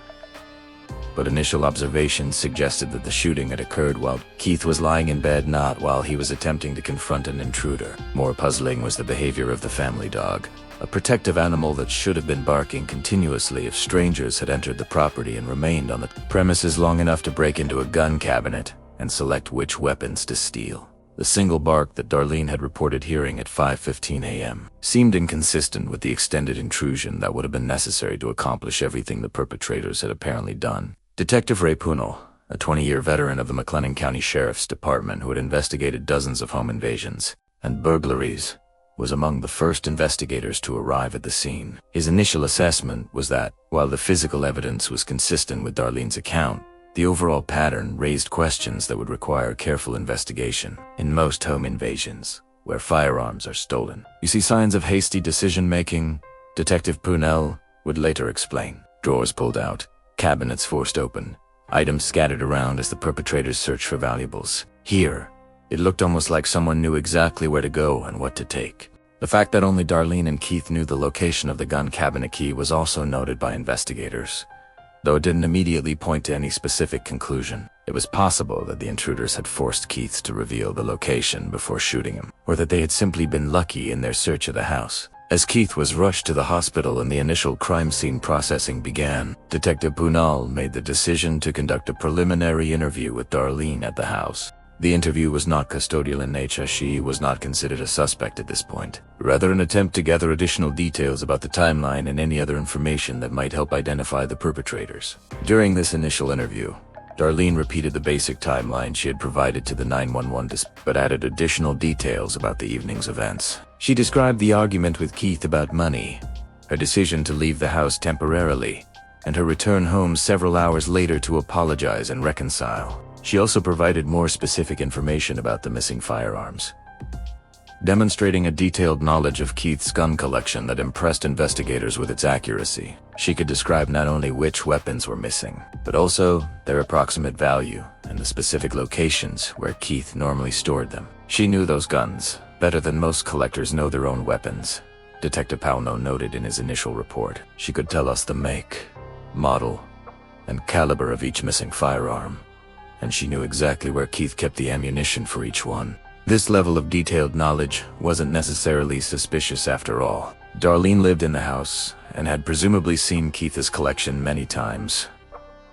But initial observations suggested that the shooting had occurred while Keith was lying in bed, not while he was attempting to confront an intruder. More puzzling was the behavior of the family dog, a protective animal that should have been barking continuously if strangers had entered the property and remained on the premises long enough to break into a gun cabinet and select which weapons to steal. The single bark that Darlene had reported hearing at 5:15 a.m. seemed inconsistent with the extended intrusion that would have been necessary to accomplish everything the perpetrators had apparently done. Detective Ray Punel, a 20-year veteran of the McLennan County Sheriff's Department who had investigated dozens of home invasions and burglaries, was among the first investigators to arrive at the scene. His initial assessment was that, while the physical evidence was consistent with Darlene's account, the overall pattern raised questions that would require careful investigation. In most home invasions, where firearms are stolen, you see signs of hasty decision-making, Detective Poonell would later explain. Drawers pulled out, cabinets forced open, items scattered around as the perpetrators searched for valuables. Here, it looked almost like someone knew exactly where to go and what to take. The fact that only Darlene and Keith knew the location of the gun cabinet key was also noted by investigators, though it didn't immediately point to any specific conclusion. It was possible that the intruders had forced Keith to reveal the location before shooting him, or that they had simply been lucky in their search of the house. As Keith was rushed to the hospital and the initial crime scene processing began, Detective Poonell made the decision to conduct a preliminary interview with Darlene at the house. The interview was not custodial in nature. She was not considered a suspect at this point, rather an attempt to gather additional details about the timeline and any other information that might help identify the perpetrators. During this initial interview, Darlene repeated the basic timeline she had provided to the 911 but added additional details about the evening's events. She described the argument with Keith about money, her decision to leave the house temporarily, and her return home several hours later to apologize and reconcile. She also provided more specific information about the missing firearms, demonstrating a detailed knowledge of Keith's gun collection that impressed investigators with its accuracy. She could describe not only which weapons were missing, but also their approximate value and the specific locations where Keith normally stored them. She knew those guns better than most collectors know their own weapons, Detective Pownell noted in his initial report. She could tell us the make, model, and caliber of each missing firearm, and she knew exactly where Keith kept the ammunition for each one. This level of detailed knowledge wasn't necessarily suspicious after all. Darlene lived in the house and had presumably seen Keith's collection many times,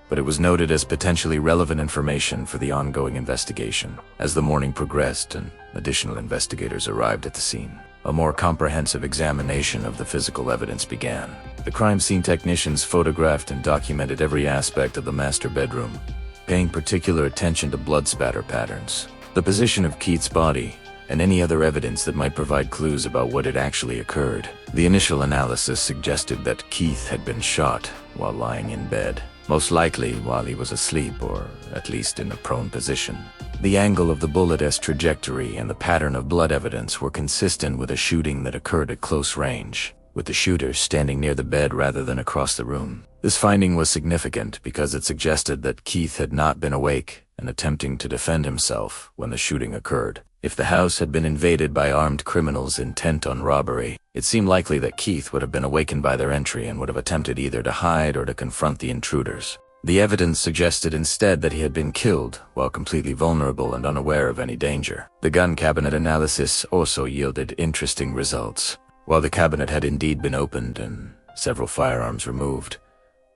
but it was noted as potentially relevant information for the ongoing investigation. As the morning progressed and additional investigators arrived at the scene, a more comprehensive examination of the physical evidence began. The crime scene technicians photographed and documented every aspect of the master bedroom, paying particular attention to blood spatter patterns, the position of Keith's body, and any other evidence that might provide clues about what had actually occurred. The initial analysis suggested that Keith had been shot while lying in bed, most likely while he was asleep or at least in a prone position. The angle of the bullet's trajectory and the pattern of blood evidence were consistent with a shooting that occurred at close range, with the shooter standing near the bed rather than across the room. This finding was significant because it suggested that Keith had not been awake and attempting to defend himself when the shooting occurred. If the house had been invaded by armed criminals intent on robbery, it seemed likely that Keith would have been awakened by their entry and would have attempted either to hide or to confront the intruders. The evidence suggested instead that he had been killed while completely vulnerable and unaware of any danger. The gun cabinet analysis also yielded interesting results. While the cabinet had indeed been opened and several firearms removed,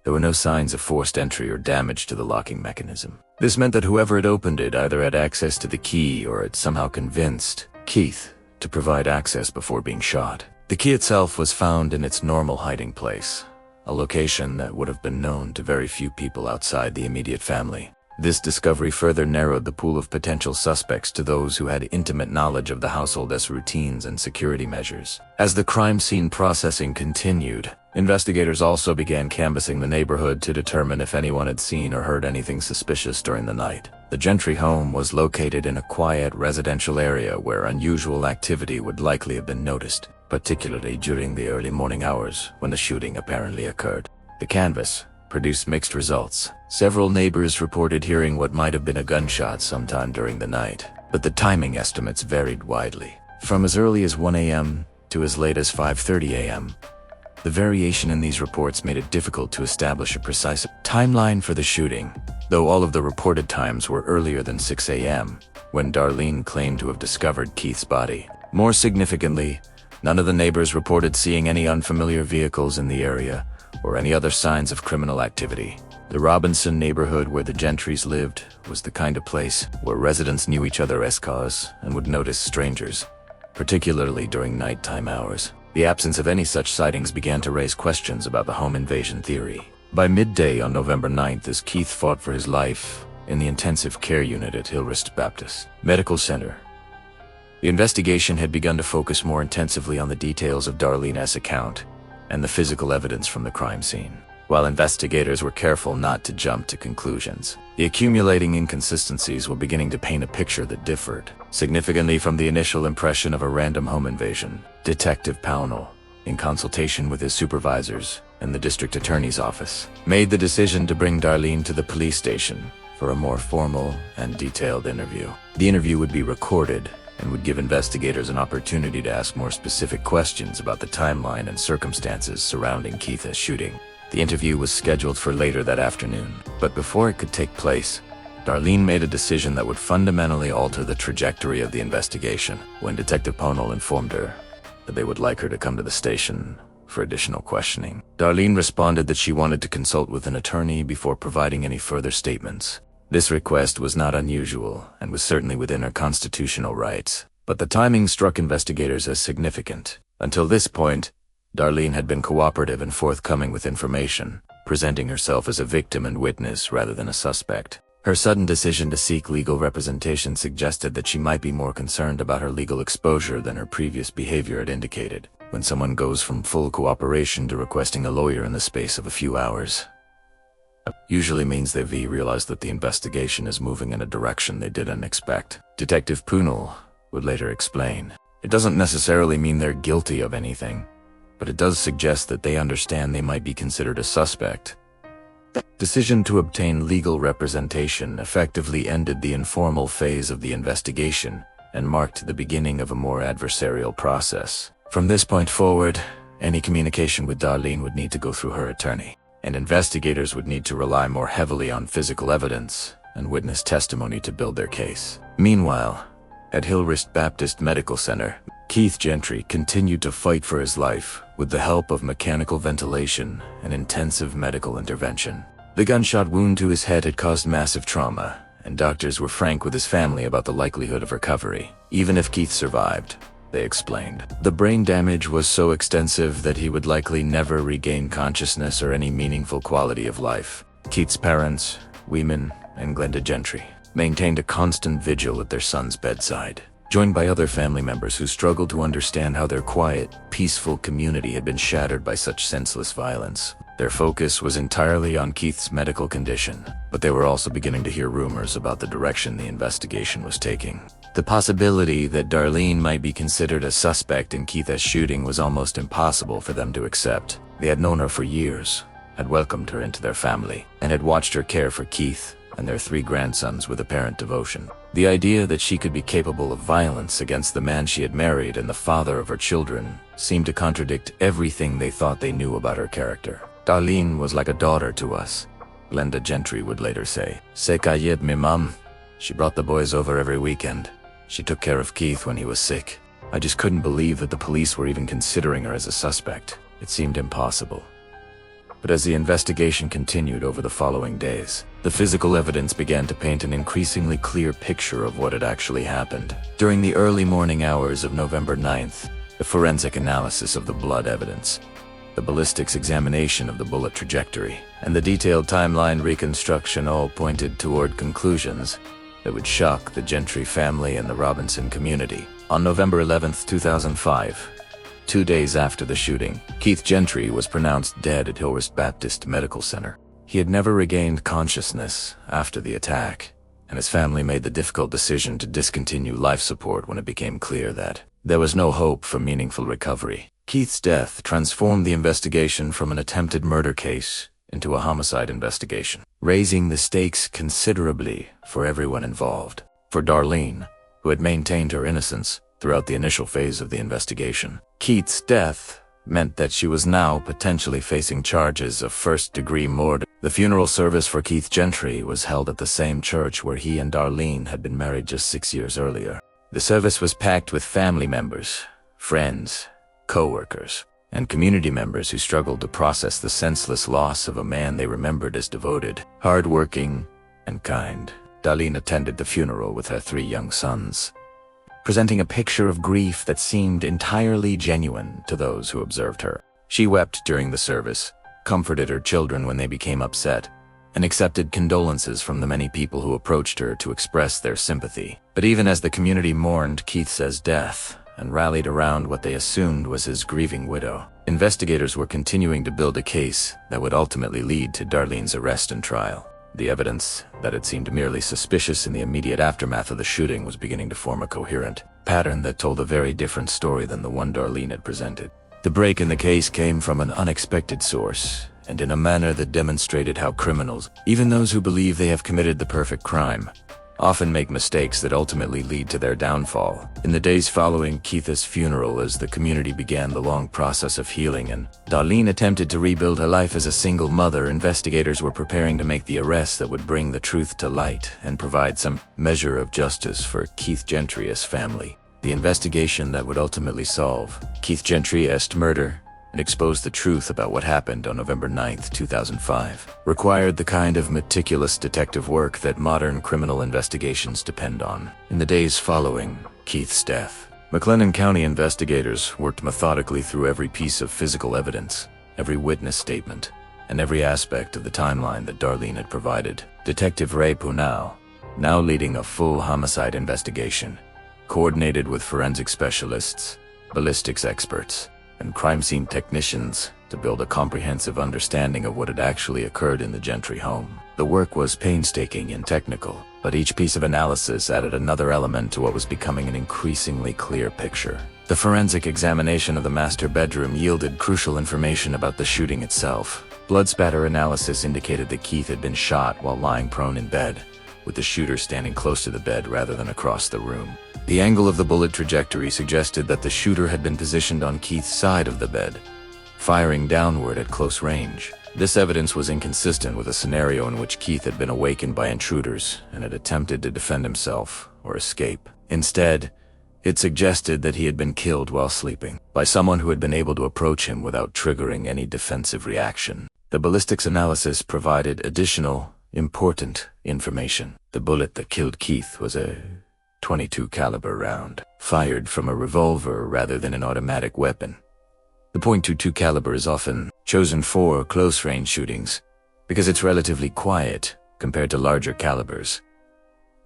there were no signs of forced entry or damage to the locking mechanism. This meant that whoever had opened it either had access to the key or had somehow convinced Keith to provide access before being shot. The key itself was found in its normal hiding place, a location that would have been known to very few people outside the immediate family. This discovery further narrowed the pool of potential suspects to those who had intimate knowledge of the household's routines and security measures. As the crime scene processing continued, investigators also began canvassing the neighborhood to determine if anyone had seen or heard anything suspicious during the night. The Gentry home was located in a quiet residential area where unusual activity would likely have been noticed, particularly during the early morning hours when the shooting apparently occurred. The canvass produced mixed results. Several neighbors reported hearing what might have been a gunshot sometime during the night, but the timing estimates varied widely, from as early as 1 a.m. to as late as 5:30 a.m. The variation in these reports made it difficult to establish a precise timeline for the shooting, though all of the reported times were earlier than 6 a.m., when Darlene claimed to have discovered Keith's body. More significantly, none of the neighbors reported seeing any unfamiliar vehicles in the area or any other signs of criminal activity. The Robinson neighborhood where the Gentrys lived was the kind of place where residents knew each other's cars and would notice strangers, particularly during nighttime hours. The absence of any such sightings began to raise questions about the home invasion theory. By midday on November 9th, as Keith fought for his life in the intensive care unit at Hillrest Baptist Medical Center, The investigation had begun to focus more intensively on the details of Darlene's account and the physical evidence from the crime scene. While investigators were careful not to jump to conclusions, the accumulating inconsistencies were beginning to paint a picture that differed significantly from the initial impression of a random home invasion. Detective Pownell, in consultation with his supervisors and the district attorney's office, made the decision to bring Darlene to the police station for a more formal and detailed interview. The interview would be recorded and would give investigators an opportunity to ask more specific questions about the timeline and circumstances surrounding Keith's shooting. The interview was scheduled for later that afternoon, but before it could take place, Darlene made a decision that would fundamentally alter the trajectory of the investigation. When Detective Pownell informed her that they would like her to come to the station for additional questioning, Darlene responded that she wanted to consult with an attorney before providing any further statements. This request was not unusual and was certainly within her constitutional rights, but the timing struck investigators as significant. Until this point, Darlene had been cooperative and forthcoming with information, presenting herself as a victim and witness rather than a suspect. Her sudden decision to seek legal representation suggested that she might be more concerned about her legal exposure than her previous behavior had indicated. When someone goes from full cooperation to requesting a lawyer in the space of a few hours, it usually means they've realized that the investigation is moving in a direction they didn't expect. Detective Pownell would later explain, "It doesn't necessarily mean they're guilty of anything, but it does suggest that they understand they might be considered a suspect." The decision to obtain legal representation effectively ended the informal phase of the investigation and marked the beginning of a more adversarial process. From this point forward, any communication with Darlene would need to go through her attorney, and investigators would need to rely more heavily on physical evidence and witness testimony to build their case. Meanwhile, at Hillwrist Baptist Medical Center, Keith Gentry continued to fight for his life with the help of mechanical ventilation and intensive medical intervention. The gunshot wound to his head had caused massive trauma, and doctors were frank with his family about the likelihood of recovery, even if Keith survived. They explained, the brain damage was so extensive that he would likely never regain consciousness or any meaningful quality of life. Keith's parents, Weeman and Glenda Gentry, maintained a constant vigil at their son's bedside, joined by other family members who struggled to understand how their quiet, peaceful community had been shattered by such senseless violence. Their focus was entirely on Keith's medical condition, but they were also beginning to hear rumors about the direction the investigation was taking. The possibility that Darlene might be considered a suspect in Keith's shooting was almost impossible for them to accept. They had known her for years, had welcomed her into their family, and had watched her care for Keith and their 3 grandsons with apparent devotion. The idea that she could be capable of violence against the man she had married and the father of her children seemed to contradict everything they thought they knew about her character. Darlene was like a daughter to us, Glenda Gentry would later say. "C'est cailled, me mum. She brought the boys over every weekend. She took care of Keith when he was sick. I just couldn't believe that the police were even considering her as a suspect. It seemed impossible." But as the investigation continued over the following days, the physical evidence began to paint an increasingly clear picture of what had actually happened. During the early morning hours of November 9th, the forensic analysis of the blood evidence, the ballistics examination of the bullet trajectory, and the detailed timeline reconstruction all pointed toward conclusions that would shock the Gentry family and the Robinson community. On November 11th, 2005, 2 days after the shooting, Keith Gentry was pronounced dead at Hillwrist Baptist Medical Center. He had never regained consciousness after the attack, and his family made the difficult decision to discontinue life support when it became clear that there was no hope for meaningful recovery. Keith's death transformed the investigation from an attempted murder case into a homicide investigation, raising the stakes considerably for everyone involved. For Darlene, who had maintained her innocence throughout the initial phase of the investigation, Keith's death meant that she was now potentially facing charges of first-degree murder. The funeral service for Keith Gentry was held at the same church where he and Darlene had been married just 6 years earlier. The service was packed with family members, friends, co-workers, and community members who struggled to process the senseless loss of a man they remembered as devoted, hard-working, and kind. Darlene attended the funeral with her 3 young sons, presenting a picture of grief that seemed entirely genuine to those who observed her. She wept during the service, comforted her children when they became upset, and accepted condolences from the many people who approached her to express their sympathy. But even as the community mourned Keith's death and rallied around what they assumed was his grieving widow, investigators were continuing to build a case that would ultimately lead to Darlene's arrest and trial. The evidence that had seemed merely suspicious in the immediate aftermath of the shooting was beginning to form a coherent pattern that told a very different story than the one Darlene had presented. The break in the case came from an unexpected source, and in a manner that demonstrated how criminals, even those who believe they have committed the perfect crime, often make mistakes that ultimately lead to their downfall. In the days following Keith's funeral, as the community began the long process of healing and Darlene attempted to rebuild her life as a single mother, investigators were preparing to make the arrest that would bring the truth to light and provide some measure of justice for Keith Gentry's family. The investigation that would ultimately solve Keith Gentry's murder and expose the truth about what happened on November 9th, 2005, required the kind of meticulous detective work that modern criminal investigations depend on. In the days following Keith's death, McLennan County investigators worked methodically through every piece of physical evidence, every witness statement, and every aspect of the timeline that Darlene had provided. Detective Ray Punal, now leading a full homicide investigation, coordinated with forensic specialists, ballistics experts, and crime scene technicians to build a comprehensive understanding of what had actually occurred in the Gentry home. The work was painstaking and technical, but each piece of analysis added another element to what was becoming an increasingly clear picture. The forensic examination of the master bedroom yielded crucial information about the shooting itself. Blood spatter analysis indicated that Keith had been shot while lying prone in bed, with the shooter standing close to the bed rather than across the room. The angle of the bullet trajectory suggested that the shooter had been positioned on Keith's side of the bed, firing downward at close range. This evidence was inconsistent with a scenario in which Keith had been awakened by intruders and had attempted to defend himself or escape. Instead, it suggested that he had been killed while sleeping by someone who had been able to approach him without triggering any defensive reaction. The ballistics analysis provided additional, important information. The bullet that killed Keith was a .22 caliber round, fired from a revolver rather than an automatic weapon. The .22 caliber is often chosen for close-range shootings because it's relatively quiet compared to larger calibers,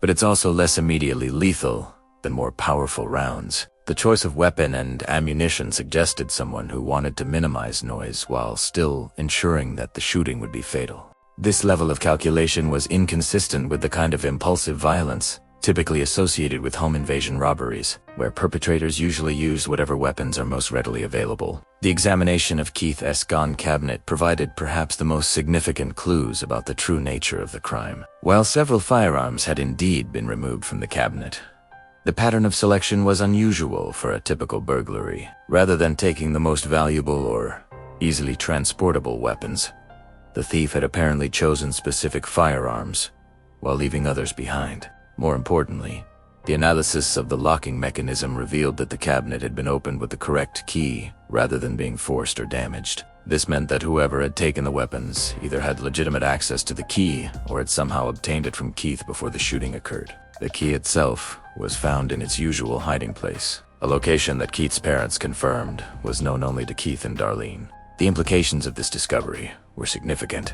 but it's also less immediately lethal than more powerful rounds. The choice of weapon and ammunition suggested someone who wanted to minimize noise while still ensuring that the shooting would be fatal. This level of calculation was inconsistent with the kind of impulsive violence typically associated with home invasion robberies, where perpetrators usually use whatever weapons are most readily available. The examination of Keith's gun cabinet provided perhaps the most significant clues about the true nature of the crime. While several firearms had indeed been removed from the cabinet, the pattern of selection was unusual for a typical burglary. Rather than taking the most valuable or easily transportable weapons, the thief had apparently chosen specific firearms while leaving others behind. More importantly, the analysis of the locking mechanism revealed that the cabinet had been opened with the correct key rather than being forced or damaged. This meant that whoever had taken the weapons either had legitimate access to the key or had somehow obtained it from Keith before the shooting occurred. The key itself was found in its usual hiding place, a location that Keith's parents confirmed was known only to Keith and Darlene. The implications of this discovery were significant,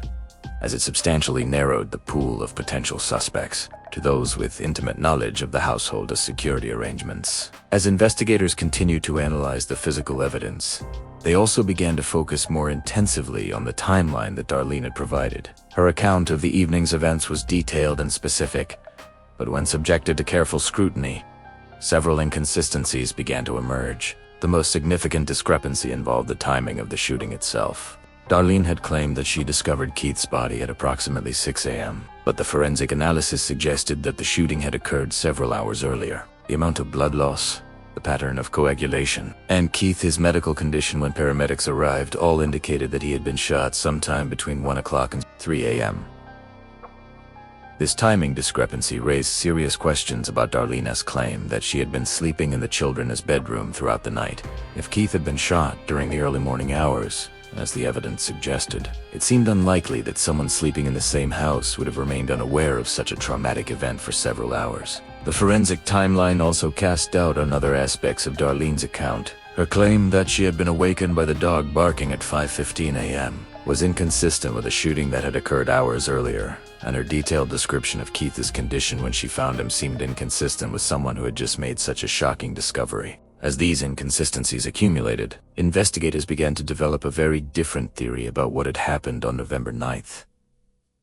as it substantially narrowed the pool of potential suspects to those with intimate knowledge of the household's security arrangements. As investigators continued to analyze the physical evidence, they also began to focus more intensively on the timeline that Darlene had provided. Her account of the evening's events was detailed and specific, but when subjected to careful scrutiny, several inconsistencies began to emerge. The most significant discrepancy involved the timing of the shooting itself. Darlene had claimed that she discovered Keith's body at approximately 6 a.m., but the forensic analysis suggested that the shooting had occurred several hours earlier. The amount of blood loss, the pattern of coagulation, and Keith's medical condition when paramedics arrived all indicated that he had been shot sometime between 1 o'clock and 3 a.m. This timing discrepancy raised serious questions about Darlene's claim that she had been sleeping in the children's bedroom throughout the night. If Keith had been shot during the early morning hours, as the evidence suggested, it seemed unlikely that someone sleeping in the same house would have remained unaware of such a traumatic event for several hours. The forensic timeline also cast doubt on other aspects of Darlene's account. Her claim that she had been awakened by the dog barking at 5:15 a.m. was inconsistent with a shooting that had occurred hours earlier, and her detailed description of Keith's condition when she found him seemed inconsistent with someone who had just made such a shocking discovery. As these inconsistencies accumulated, investigators began to develop a very different theory about what had happened on November 9th.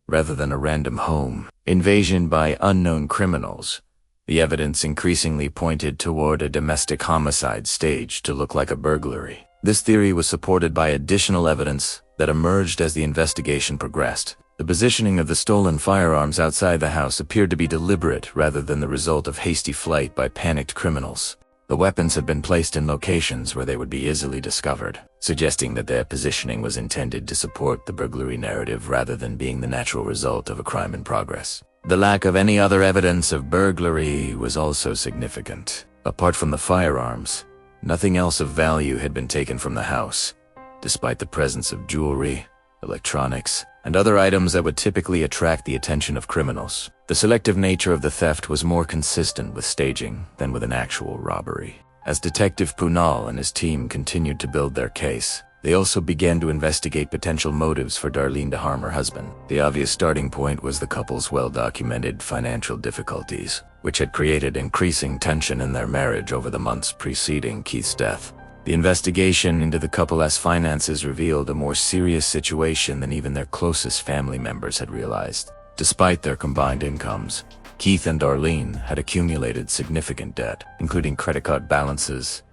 Rather than a random home invasion by unknown criminals, the evidence increasingly pointed toward a domestic homicide staged to look like a burglary. This theory was supported by additional evidence that emerged as the investigation progressed. The positioning of the stolen firearms outside the house appeared to be deliberate rather than the result of hasty flight by panicked criminals. The weapons had been placed in locations where they would be easily discovered, suggesting that their positioning was intended to support the burglary narrative rather than being the natural result of a crime in progress. The lack of any other evidence of burglary was also significant. Apart from the firearms, nothing else of value had been taken from the house, despite the presence of jewelry, electronics, and other items that would typically attract the attention of criminals. The selective nature of the theft was more consistent with staging than with an actual robbery. As Detective Punal and his team continued to build their case, they also began to investigate potential motives for Darlene to harm her husband. The obvious starting point was the couple's well-documented financial difficulties, which had created increasing tension in their marriage over the months preceding Keith's death. The investigation into the couple's finances revealed a more serious situation than even their closest family members had realized. Despite their combined incomes, Keith and Darlene had accumulated significant debt, including credit card balances,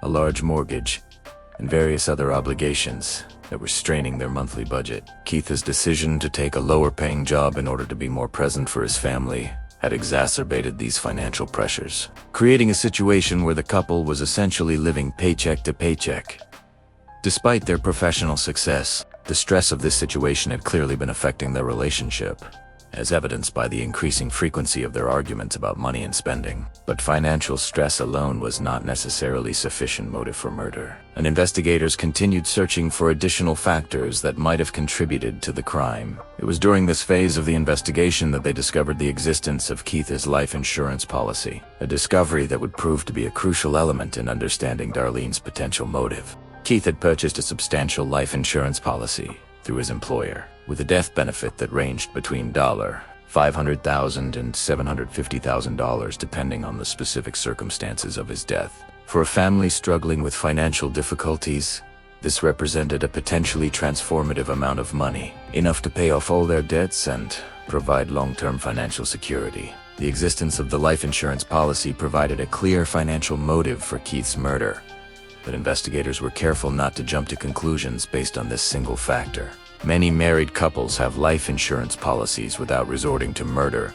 a large mortgage, and various other obligations that were straining their monthly budget. Keith's decision to take a lower-paying job in order to be more present for his family had exacerbated these financial pressures, creating a situation where the couple was essentially living paycheck to paycheck. Despite their professional success, the stress of this situation had clearly been affecting their relationship, as evidenced by the increasing frequency of their arguments about money and spending. But financial stress alone was not necessarily sufficient motive for murder, and investigators continued searching for additional factors that might have contributed to the crime. It was during this phase of the investigation that they discovered the existence of Keith's life insurance policy, a discovery that would prove to be a crucial element in understanding Darlene's potential motive. Keith had purchased a substantial life insurance policy through his employer, with a death benefit that ranged between $500,000 and $750,000 depending on the specific circumstances of his death. For a family struggling with financial difficulties, this represented a potentially transformative amount of money, enough to pay off all their debts and provide long-term financial security. The existence of the life insurance policy provided a clear financial motive for Keith's murder, but investigators were careful not to jump to conclusions based on this single factor. Many married couples have life insurance policies without resorting to murder,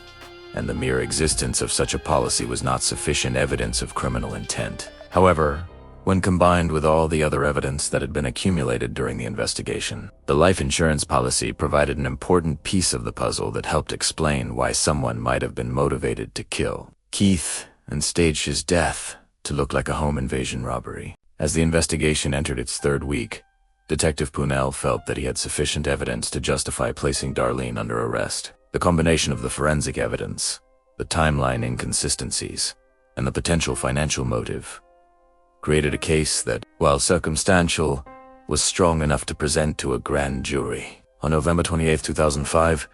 and the mere existence of such a policy was not sufficient evidence of criminal intent. However, when combined with all the other evidence that had been accumulated during the investigation, the life insurance policy provided an important piece of the puzzle that helped explain why someone might have been motivated to kill Keith and staged his death to look like a home invasion robbery. As the investigation entered its third week, Detective Punal felt that he had sufficient evidence to justify placing Darlene under arrest. The combination of the forensic evidence, the timeline inconsistencies, and the potential financial motive created a case that, while circumstantial, was strong enough to present to a grand jury. On November 28, 2005,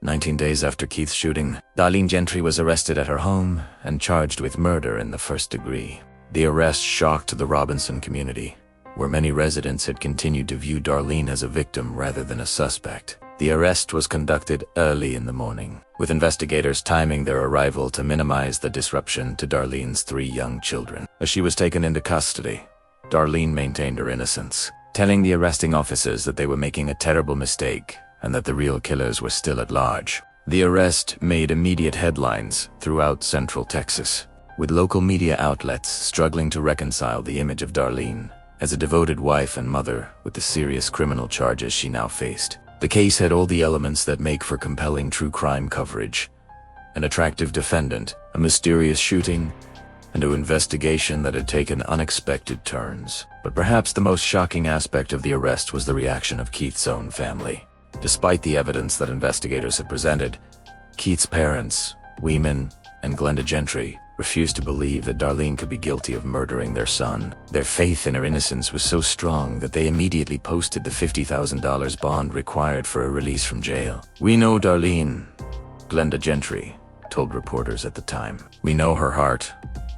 19 days after Keith's shooting, Darlene Gentry was arrested at her home and charged with murder in the first degree. The arrest shocked the Robinson community, where many residents had continued to view Darlene as a victim rather than a suspect. The arrest was conducted early in the morning, with investigators timing their arrival to minimize the disruption to Darlene's 3 young children. As she was taken into custody, Darlene maintained her innocence, telling the arresting officers that they were making a terrible mistake and that the real killers were still at large. The arrest made immediate headlines throughout Central Texas, with local media outlets struggling to reconcile the image of Darlene as a devoted wife and mother with the serious criminal charges she now faced. The case had all the elements that make for compelling true crime coverage: an attractive defendant, a mysterious shooting, and an investigation that had taken unexpected turns. But perhaps the most shocking aspect of the arrest was the reaction of Keith's own family. Despite the evidence that investigators had presented, Keith's parents, Weeman and Glenda Gentry, refused to believe that Darlene could be guilty of murdering their son. Their faith in her innocence was so strong that they immediately posted the $50,000 bond required for a release from jail. "We know Darlene," Glenda Gentry told reporters at the time. "We know her heart,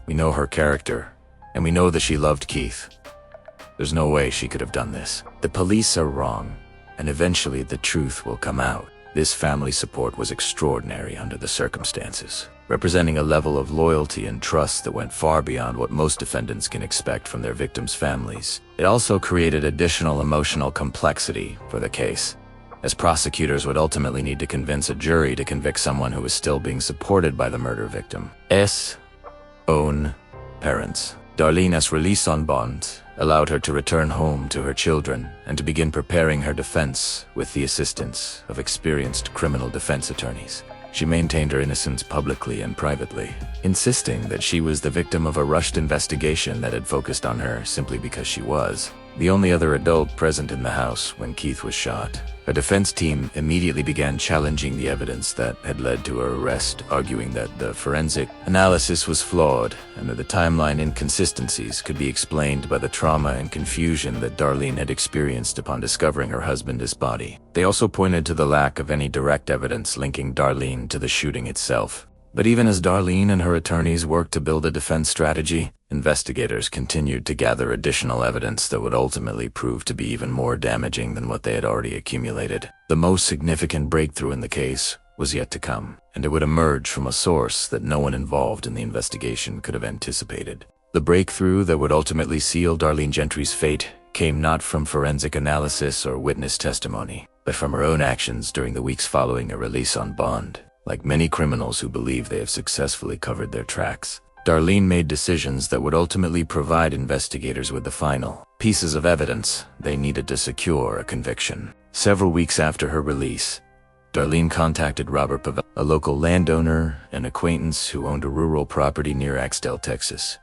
we know her character, and we know that she loved Keith. There's no way she could have done this. The police are wrong, and eventually the truth will come out." This family support was extraordinary under the circumstances, representing a level of loyalty and trust that went far beyond what most defendants can expect from their victims' families. It also created additional emotional complexity for the case, as prosecutors would ultimately need to convince a jury to convict someone who was still being supported by the murder victim's own parents. Darlene's release on bond allowed her to return home to her children and to begin preparing her defense with the assistance of experienced criminal defense attorneys. She maintained her innocence publicly and privately, insisting that she was the victim of a rushed investigation that had focused on her simply because she was the only other adult present in the house when Keith was shot. Her defense team immediately began challenging the evidence that had led to her arrest, arguing that the forensic analysis was flawed and that the timeline inconsistencies could be explained by the trauma and confusion that Darlene had experienced upon discovering her husband's body. They also pointed to the lack of any direct evidence linking Darlene to the shooting itself. But even as Darlene and her attorneys worked to build a defense strategy, investigators continued to gather additional evidence that would ultimately prove to be even more damaging than what they had already accumulated. The most significant breakthrough in the case was yet to come, and it would emerge from a source that no one involved in the investigation could have anticipated. The breakthrough that would ultimately seal Darlene Gentry's fate came not from forensic analysis or witness testimony, but from her own actions during the weeks following a release on bond. Like many criminals who believe they have successfully covered their tracks, Darlene made decisions that would ultimately provide investigators with the final pieces of evidence they needed to secure a conviction. Several weeks after her release, Darlene contacted Robert Pavel, a local landowner and acquaintance who owned a rural property near Axtell, Texas,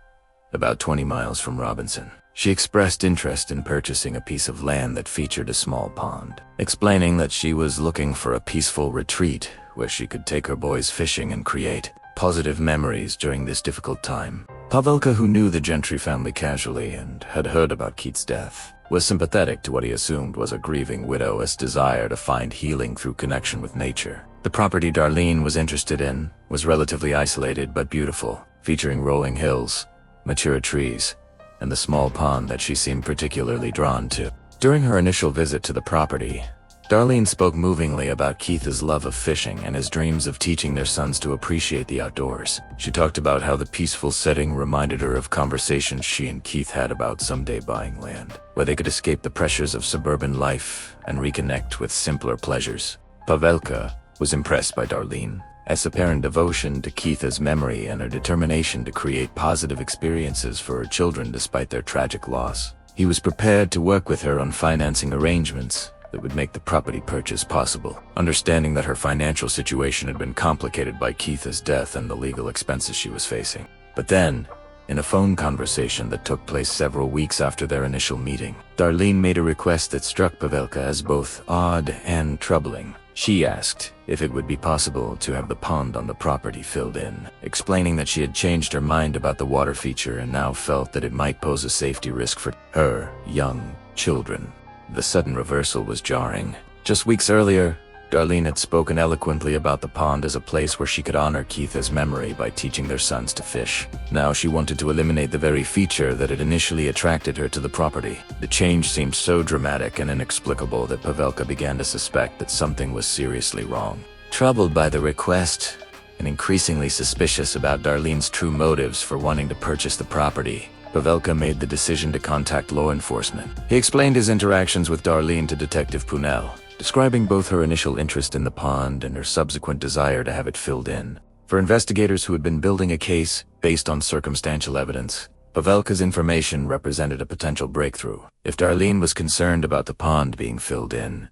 about 20 miles from Robinson. She expressed interest in purchasing a piece of land that featured a small pond, explaining that she was looking for a peaceful retreat where she could take her boys fishing and create positive memories during this difficult time. Pavelka, who knew the Gentry family casually and had heard about Keith's death, was sympathetic to what he assumed was a grieving widow's desire to find healing through connection with nature. The property Darlene was interested in was relatively isolated but beautiful, featuring rolling hills, mature trees, and the small pond that she seemed particularly drawn to. During her initial visit to the property, Darlene spoke movingly about Keith's love of fishing and his dreams of teaching their sons to appreciate the outdoors. She talked about how the peaceful setting reminded her of conversations she and Keith had about someday buying land, where they could escape the pressures of suburban life and reconnect with simpler pleasures. Pavelka was impressed by Darlene's apparent devotion to Keith's memory and her determination to create positive experiences for her children despite their tragic loss. He was prepared to work with her on financing arrangements that would make the property purchase possible, understanding that her financial situation had been complicated by Keith's death and the legal expenses she was facing. But then, in a phone conversation that took place several weeks after their initial meeting, Darlene made a request that struck Pavelka as both odd and troubling. She asked if it would be possible to have the pond on the property filled in, explaining that she had changed her mind about the water feature and now felt that it might pose a safety risk for her young children. The sudden reversal was jarring. Just weeks earlier, Darlene had spoken eloquently about the pond as a place where she could honor Keith's memory by teaching their sons to fish. Now she wanted to eliminate the very feature that had initially attracted her to the property. The change seemed so dramatic and inexplicable that Pavelka began to suspect that something was seriously wrong. Troubled by the request, and increasingly suspicious about Darlene's true motives for wanting to purchase the property, Pavelka made the decision to contact law enforcement. He explained his interactions with Darlene to Detective Punel, describing both her initial interest in the pond and her subsequent desire to have it filled in. For investigators who had been building a case based on circumstantial evidence, Pavelka's information represented a potential breakthrough. If Darlene was concerned about the pond being filled in,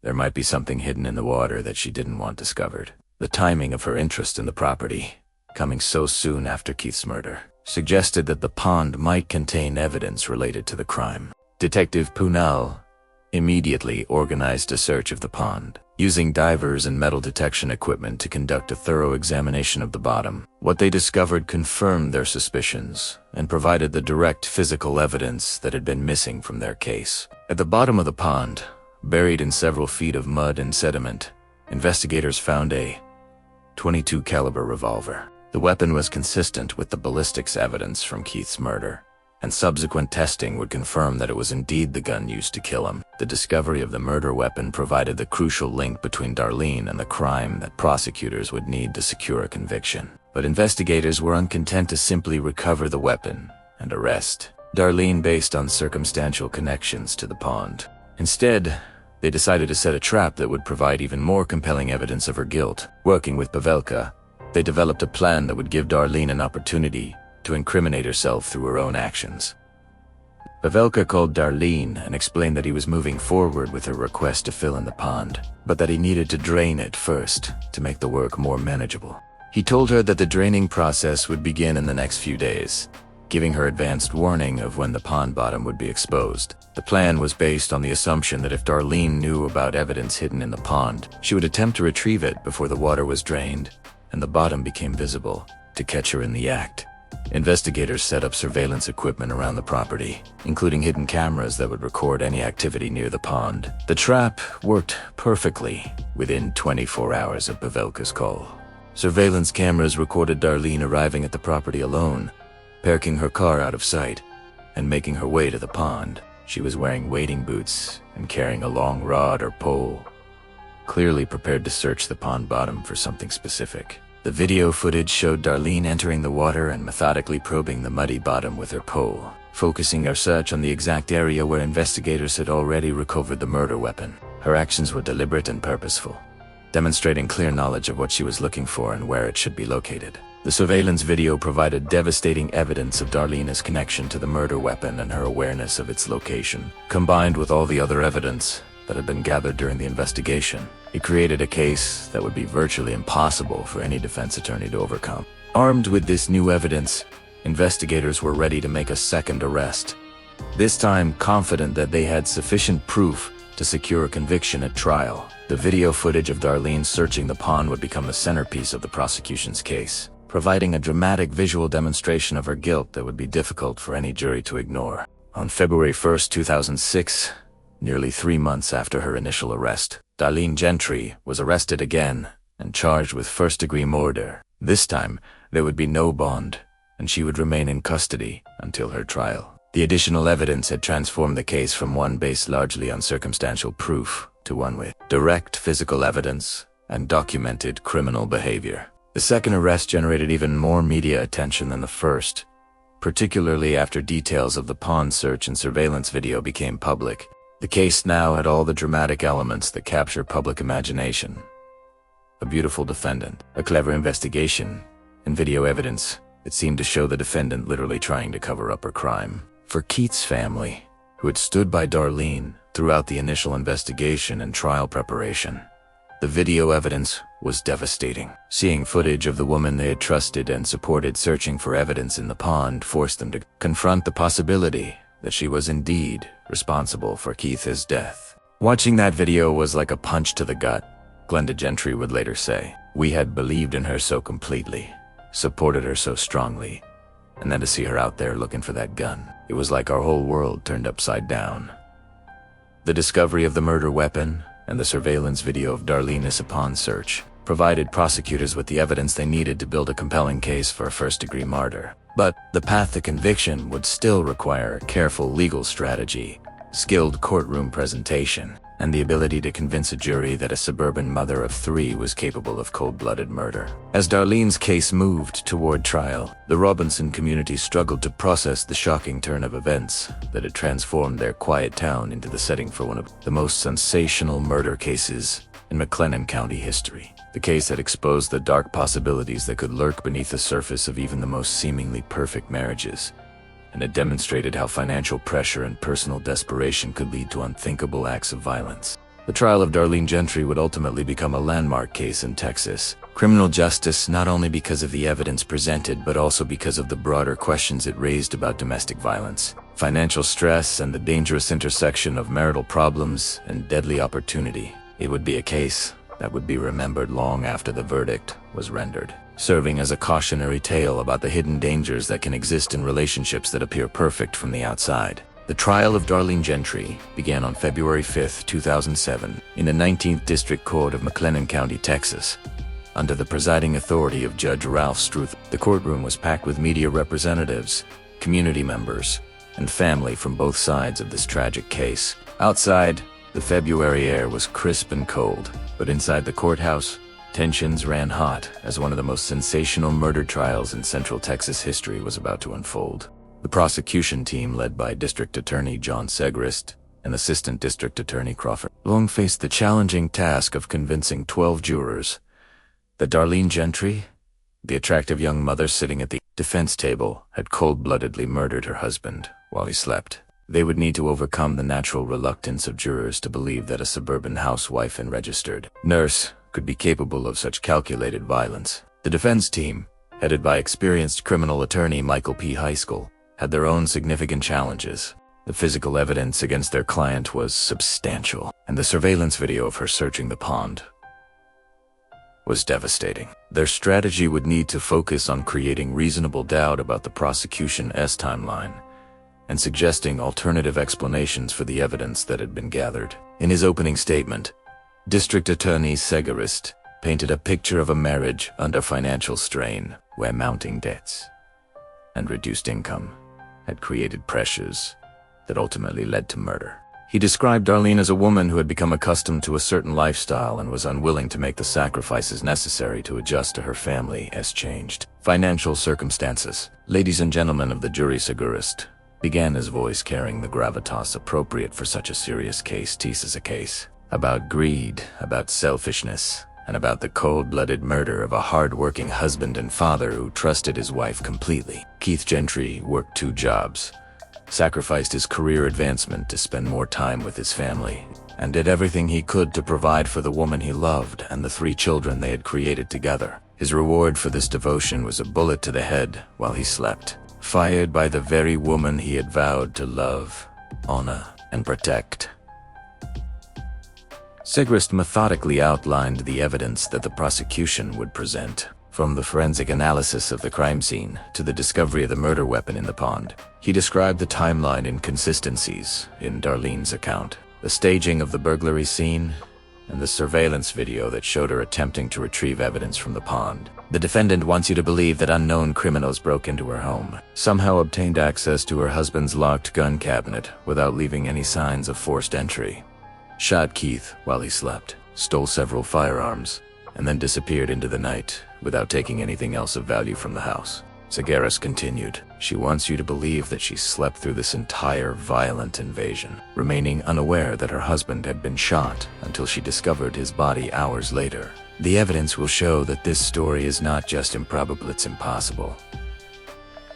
there might be something hidden in the water that she didn't want discovered. The timing of her interest in the property, coming so soon after Keith's murder, suggested that the pond might contain evidence related to the crime. Detective Punel immediately organized a search of the pond. using divers and metal detection equipment to conduct a thorough examination of the bottom. What they discovered confirmed their suspicions and provided the direct physical evidence that had been missing from their case. At the bottom of the pond, buried in several feet of mud and sediment, investigators found a .22 caliber revolver. The weapon was consistent with the ballistics evidence from Keith's murder, and subsequent testing would confirm that it was indeed the gun used to kill him. The discovery of the murder weapon provided the crucial link between Darlene and the crime that prosecutors would need to secure a conviction. But investigators were uncontent to simply recover the weapon and arrest Darlene based on circumstantial connections to the pond. Instead, they decided to set a trap that would provide even more compelling evidence of her guilt. Working with Pavelka, they developed a plan that would give Darlene an opportunity to incriminate herself through her own actions. Pavelka called Darlene and explained that he was moving forward with her request to fill in the pond, but that he needed to drain it first to make the work more manageable. He told her that the draining process would begin in the next few days, giving her advanced warning of when the pond bottom would be exposed. The plan was based on the assumption that if Darlene knew about evidence hidden in the pond, she would attempt to retrieve it before the water was drained and the bottom became visible to catch her in the act. Investigators set up surveillance equipment around the property, including hidden cameras that would record any activity near the pond. The trap worked perfectly within 24 hours of Pavelka's call. Surveillance cameras recorded Darlene arriving at the property alone, parking her car out of sight, and making her way to the pond. She was wearing wading boots and carrying a long rod or pole, clearly prepared to search the pond bottom for something specific. The video footage showed Darlene entering the water and methodically probing the muddy bottom with her pole, focusing her search on the exact area where investigators had already recovered the murder weapon. Her actions were deliberate and purposeful, demonstrating clear knowledge of what she was looking for and where it should be located. The surveillance video provided devastating evidence of Darlene's connection to the murder weapon and her awareness of its location. Combined with all the other evidence that had been gathered during the investigation, it created a case that would be virtually impossible for any defense attorney to overcome. Armed with this new evidence, investigators were ready to make a second arrest, this time confident that they had sufficient proof to secure a conviction at trial. The video footage of Darlene searching the pond would become the centerpiece of the prosecution's case, providing a dramatic visual demonstration of her guilt that would be difficult for any jury to ignore. On February 1st, 2006, nearly 3 months after her initial arrest, Darlene Gentry was arrested again and charged with first-degree murder. This time, there would be no bond, and she would remain in custody until her trial. The additional evidence had transformed the case from one based largely on circumstantial proof to one with direct physical evidence and documented criminal behavior. The second arrest generated even more media attention than the first, particularly after details of the pond search and surveillance video became public. The case now had all the dramatic elements that capture public imagination. A beautiful defendant, a clever investigation, and video evidence that seemed to show the defendant literally trying to cover up her crime. For Keith's family, who had stood by Darlene throughout the initial investigation and trial preparation, the video evidence was devastating. Seeing footage of the woman they had trusted and supported searching for evidence in the pond forced them to confront the possibility that she was indeed responsible for Keith's death. Watching that video was like a punch to the gut, Glenda Gentry would later say. We had believed in her so completely, supported her so strongly, and then to see her out there looking for that gun, it was like our whole world turned upside down. The discovery of the murder weapon and the surveillance video of Darlene's pond search provided prosecutors with the evidence they needed to build a compelling case for a first-degree murder. But the path to conviction would still require careful legal strategy, skilled courtroom presentation, and the ability to convince a jury that a suburban mother of 3 was capable of cold-blooded murder. As Darlene's case moved toward trial, the Robinson community struggled to process the shocking turn of events that had transformed their quiet town into the setting for one of the most sensational murder cases in McLennan County history. The case had exposed the dark possibilities that could lurk beneath the surface of even the most seemingly perfect marriages, and it demonstrated how financial pressure and personal desperation could lead to unthinkable acts of violence. The trial of Darlene Gentry would ultimately become a landmark case in Texas. Criminal justice not only because of the evidence presented, but also because of the broader questions it raised about domestic violence, financial stress, and the dangerous intersection of marital problems and deadly opportunity. It would be a case that would be remembered long after the verdict was rendered, serving as a cautionary tale about the hidden dangers that can exist in relationships that appear perfect from the outside. The trial of Darlene Gentry began on February 5, 2007, in the 19th District Court of McLennan County, Texas. Under the presiding authority of Judge Ralph Struth, the courtroom was packed with media representatives, community members, and family from both sides of this tragic case. Outside, the February air was crisp and cold, but inside the courthouse, tensions ran hot as one of the most sensational murder trials in Central Texas history was about to unfold. The prosecution team, led by District Attorney John Segrist and Assistant District Attorney Crawford Long, faced the challenging task of convincing 12 jurors that Darlene Gentry, the attractive young mother sitting at the defense table, had cold-bloodedly murdered her husband while he slept. They would need to overcome the natural reluctance of jurors to believe that a suburban housewife and registered nurse could be capable of such calculated violence. The defense team, headed by experienced criminal attorney Michael P. Heiskell, had their own significant challenges. The physical evidence against their client was substantial, and the surveillance video of her searching the pond was devastating. Their strategy would need to focus on creating reasonable doubt about the prosecution's timeline and suggesting alternative explanations for the evidence that had been gathered. In his opening statement, District Attorney Segrist painted a picture of a marriage under financial strain, where mounting debts and reduced income had created pressures that ultimately led to murder. He described Darlene as a woman who had become accustomed to a certain lifestyle and was unwilling to make the sacrifices necessary to adjust to her family's changed financial circumstances. Ladies and gentlemen of the jury, Segrist began, his voice carrying the gravitas appropriate for such a serious case. This is a case about greed, about selfishness, and about the cold-blooded murder of a hard-working husband and father who trusted his wife completely. Keith Gentry worked 2 jobs, sacrificed his career advancement to spend more time with his family, and did everything he could to provide for the woman he loved and the 3 children they had created together. His reward for this devotion was a bullet to the head while he slept, fired by the very woman he had vowed to love, honor, and protect. Segrist methodically outlined the evidence that the prosecution would present, from the forensic analysis of the crime scene to the discovery of the murder weapon in the pond. He described the timeline inconsistencies in Darlene's account, the staging of the burglary scene, and the surveillance video that showed her attempting to retrieve evidence from the pond. The defendant wants you to believe that unknown criminals broke into her home, somehow obtained access to her husband's locked gun cabinet without leaving any signs of forced entry, shot Keith while he slept, stole several firearms, and then disappeared into the night without taking anything else of value from the house. Segrist continued, she wants you to believe that she slept through this entire violent invasion, remaining unaware that her husband had been shot until she discovered his body hours later. The evidence will show that this story is not just improbable, it's impossible.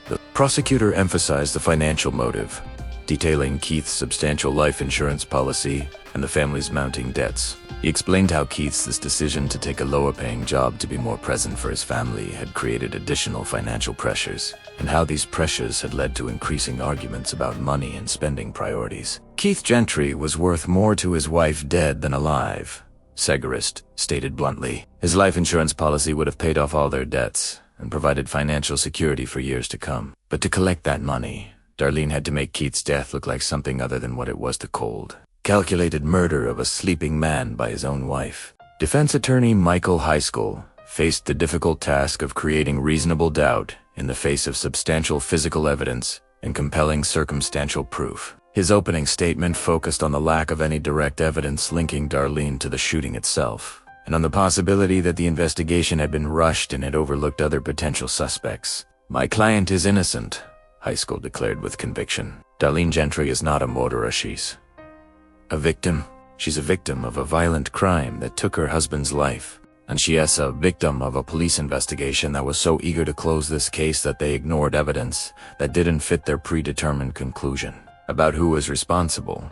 The prosecutor emphasized the financial motive, detailing Keith's substantial life insurance policy and the family's mounting debts. He explained how Keith's decision to take a lower-paying job to be more present for his family had created additional financial pressures, and how these pressures had led to increasing arguments about money and spending priorities. Keith Gentry was worth more to his wife dead than alive, Segrist stated bluntly. His life insurance policy would have paid off all their debts and provided financial security for years to come. But to collect that money, Darlene had to make Keith's death look like something other than what it was: the cold, calculated murder of a sleeping man by his own wife. Defense attorney Michael Heiskell faced the difficult task of creating reasonable doubt in the face of substantial physical evidence and compelling circumstantial proof. His opening statement focused on the lack of any direct evidence linking Darlene to the shooting itself, and on the possibility that the investigation had been rushed and had overlooked other potential suspects. My client is innocent, Heiskell declared with conviction. Darlene Gentry is not a murderer, she's a victim. She's a victim of a violent crime that took her husband's life, and she is a victim of a police investigation that was so eager to close this case that they ignored evidence that didn't fit their predetermined conclusion about who was responsible.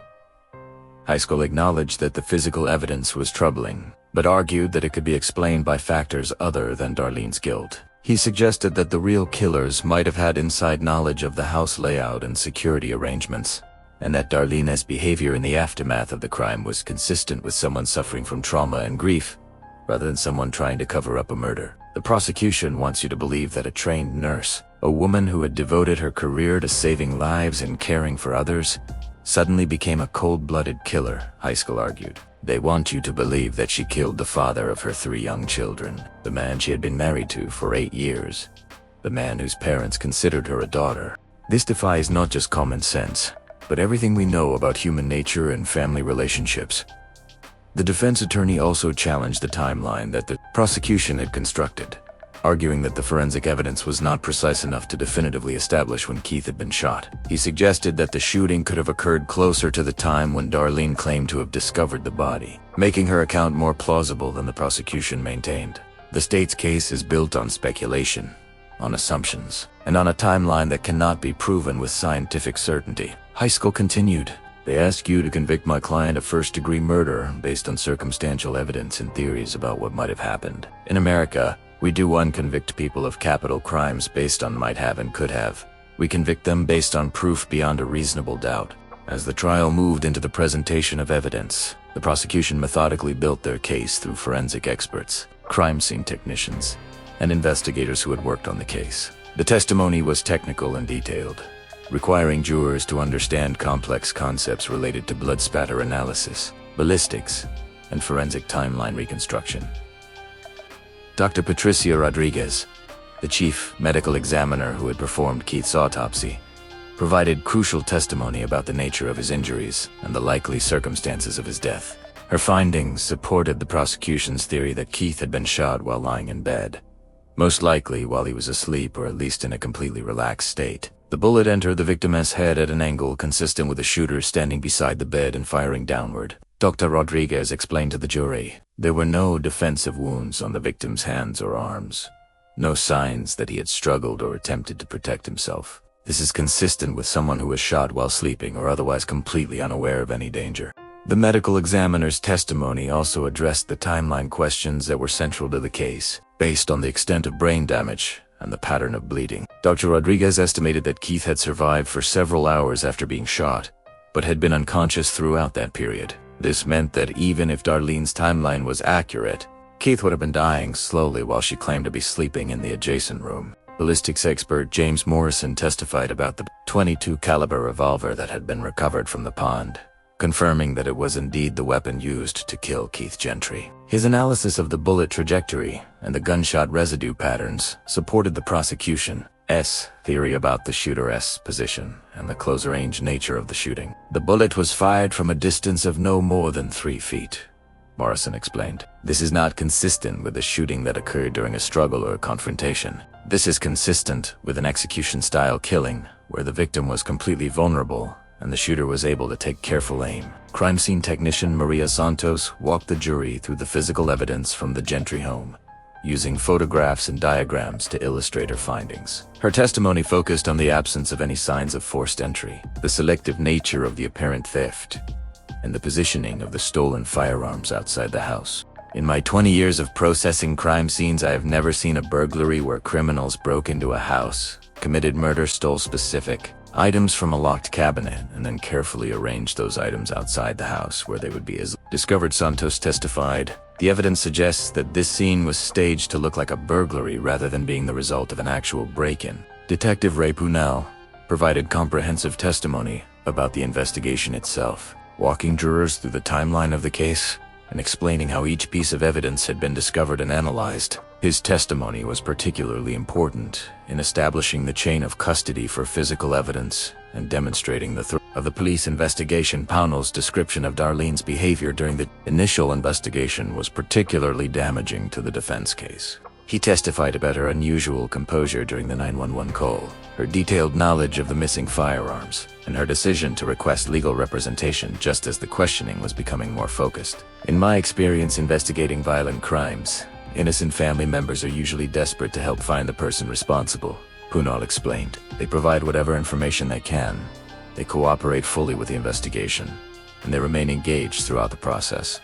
Heiskell acknowledged that the physical evidence was troubling, but argued that it could be explained by factors other than Darlene's guilt. He suggested that the real killers might have had inside knowledge of the house layout and security arrangements, and that Darlene's behavior in the aftermath of the crime was consistent with someone suffering from trauma and grief, rather than someone trying to cover up a murder. The prosecution wants you to believe that a trained nurse, a woman who had devoted her career to saving lives and caring for others, suddenly became a cold-blooded killer, Heiskell argued. They want you to believe that she killed the father of her 3 young children, the man she had been married to for 8 years, the man whose parents considered her a daughter. This defies not just common sense, but everything we know about human nature and family relationships. The defense attorney also challenged the timeline that the prosecution had constructed, arguing that the forensic evidence was not precise enough to definitively establish when Keith had been shot. He suggested that the shooting could have occurred closer to the time when Darlene claimed to have discovered the body, making her account more plausible than the prosecution maintained. The state's case is built on speculation, on assumptions, and on a timeline that cannot be proven with scientific certainty. Heiskell continued, "They ask you to convict my client of first-degree murder based on circumstantial evidence and theories about what might have happened. In America, we do unconvict people of capital crimes based on might have and could have. We convict them based on proof beyond a reasonable doubt." As the trial moved into the presentation of evidence, the prosecution methodically built their case through forensic experts, crime scene technicians, and investigators who had worked on the case. The testimony was technical and detailed, requiring jurors to understand complex concepts related to blood spatter analysis, ballistics, and forensic timeline reconstruction. Dr. Patricia Rodriguez, the chief medical examiner who had performed Keith's autopsy, provided crucial testimony about the nature of his injuries and the likely circumstances of his death. Her findings supported the prosecution's theory that Keith had been shot while lying in bed, most likely while he was asleep or at least in a completely relaxed state. The bullet entered the victim's head at an angle consistent with the shooter standing beside the bed and firing downward. Dr. Rodriguez explained to the jury, there were no defensive wounds on the victim's hands or arms, no signs that he had struggled or attempted to protect himself. This is consistent with someone who was shot while sleeping or otherwise completely unaware of any danger. The medical examiner's testimony also addressed the timeline questions that were central to the case, based on the extent of brain damage and the pattern of bleeding. Dr. Rodriguez estimated that Keith had survived for several hours after being shot, but had been unconscious throughout that period. This meant that even if Darlene's timeline was accurate, Keith would have been dying slowly while she claimed to be sleeping in the adjacent room. Ballistics expert James Morrison testified about the .22 caliber revolver that had been recovered from the pond, confirming that it was indeed the weapon used to kill Keith Gentry. His analysis of the bullet trajectory and the gunshot residue patterns supported the prosecution's theory about the shooter's position and the close-range nature of the shooting. The bullet was fired from a distance of no more than 3 feet, Morrison explained. This is not consistent with a shooting that occurred during a struggle or a confrontation. This is consistent with an execution-style killing where the victim was completely vulnerable and the shooter was able to take careful aim. Crime scene technician Maria Santos walked the jury through the physical evidence from the Gentry home, using photographs and diagrams to illustrate her findings. Her testimony focused on the absence of any signs of forced entry, the selective nature of the apparent theft, and the positioning of the stolen firearms outside the house. In my 20 years of processing crime scenes, I have never seen a burglary where criminals broke into a house, committed murder, stole specific items from a locked cabinet, and then carefully arranged those items outside the house where they would be discovered, Santos testified. The evidence suggests that this scene was staged to look like a burglary rather than being the result of an actual break-in. Detective Ray Punell provided comprehensive testimony about the investigation itself, walking jurors through the timeline of the case and explaining how each piece of evidence had been discovered and analyzed. His testimony was particularly important in establishing the chain of custody for physical evidence and demonstrating the of the police investigation. Punell's description of Darlene's behavior during the initial investigation was particularly damaging to the defense case. He testified about her unusual composure during the 911 call, her detailed knowledge of the missing firearms, and her decision to request legal representation just as the questioning was becoming more focused. In my experience investigating violent crimes, innocent family members are usually desperate to help find the person responsible, Punell explained. They provide whatever information they can. They cooperate fully with the investigation, and they remain engaged throughout the process.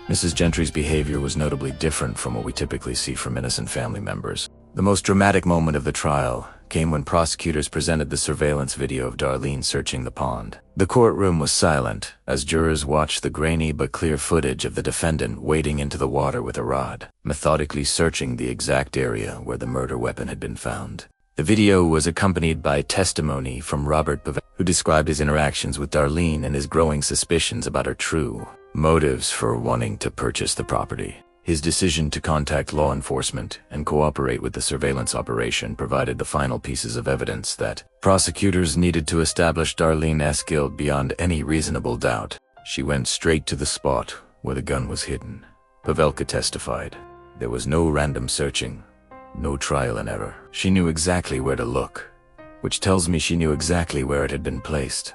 Mrs. Gentry's behavior was notably different from what we typically see from innocent family members. The most dramatic moment of the trial came when prosecutors presented the surveillance video of Darlene searching the pond. The courtroom was silent as jurors watched the grainy but clear footage of the defendant wading into the water with a rod, methodically searching the exact area where the murder weapon had been found. The video was accompanied by testimony from Robert Pavel, who described his interactions with Darlene and his growing suspicions about her true motives for wanting to purchase the property. His decision to contact law enforcement and cooperate with the surveillance operation provided the final pieces of evidence that prosecutors needed to establish Darlene's guilt beyond any reasonable doubt. She went straight to the spot where the gun was hidden. Pavelka testified. There was no random searching, no trial and error. She knew exactly where to look, which tells me she knew exactly where it had been placed.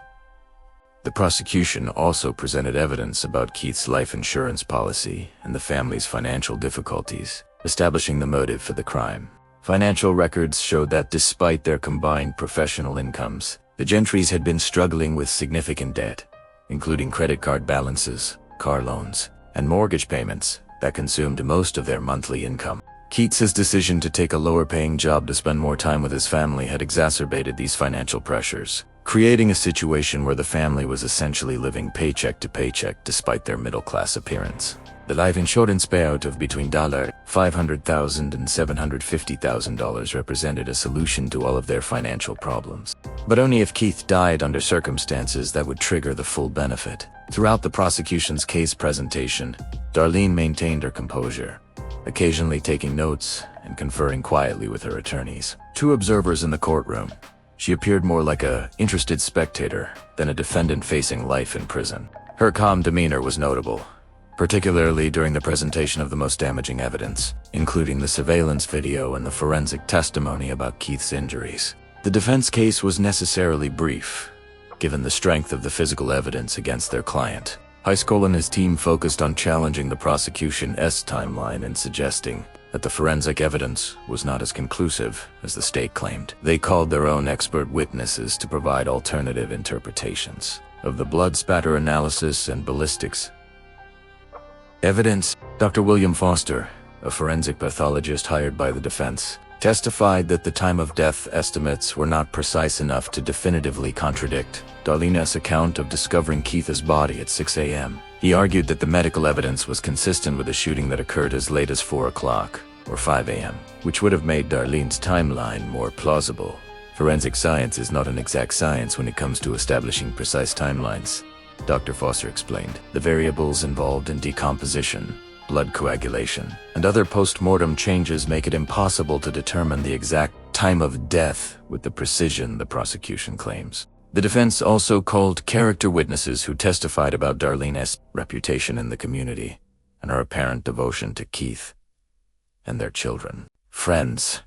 The prosecution also presented evidence about Keith's life insurance policy and the family's financial difficulties, establishing the motive for the crime. Financial records showed that despite their combined professional incomes, the Gentrys had been struggling with significant debt, including credit card balances, car loans, and mortgage payments that consumed most of their monthly income. Keith's decision to take a lower-paying job to spend more time with his family had exacerbated these financial pressures, creating a situation where the family was essentially living paycheck to paycheck despite their middle-class appearance. The life insurance payout of between $500,000 and $750,000 represented a solution to all of their financial problems, but only if Keith died under circumstances that would trigger the full benefit. Throughout the prosecution's case presentation, Darlene maintained her composure, occasionally taking notes and conferring quietly with her attorneys. To observers in the courtroom, she appeared more like an interested spectator than a defendant facing life in prison. Her calm demeanor was notable, particularly during the presentation of the most damaging evidence, including the surveillance video and the forensic testimony about Keith's injuries. The defense case was necessarily brief, given the strength of the physical evidence against their client. Heiskell and his team focused on challenging the prosecution's timeline and suggesting that the forensic evidence was not as conclusive as the state claimed. They called their own expert witnesses to provide alternative interpretations of the blood spatter analysis and ballistics evidence. Dr. William Foster, a forensic pathologist hired by the defense, testified that the time of death estimates were not precise enough to definitively contradict Darlene's account of discovering Keith's body at 6 a.m. He argued that the medical evidence was consistent with a shooting that occurred as late as 4 o'clock or 5 a.m., which would have made Darlene's timeline more plausible. Forensic science is not an exact science when it comes to establishing precise timelines, Dr. Foster explained. The variables involved in decomposition, blood coagulation, and other post-mortem changes make it impossible to determine the exact time of death with the precision the prosecution claims. The defense also called character witnesses who testified about Darlene's reputation in the community and her apparent devotion to Keith and their children. Friends,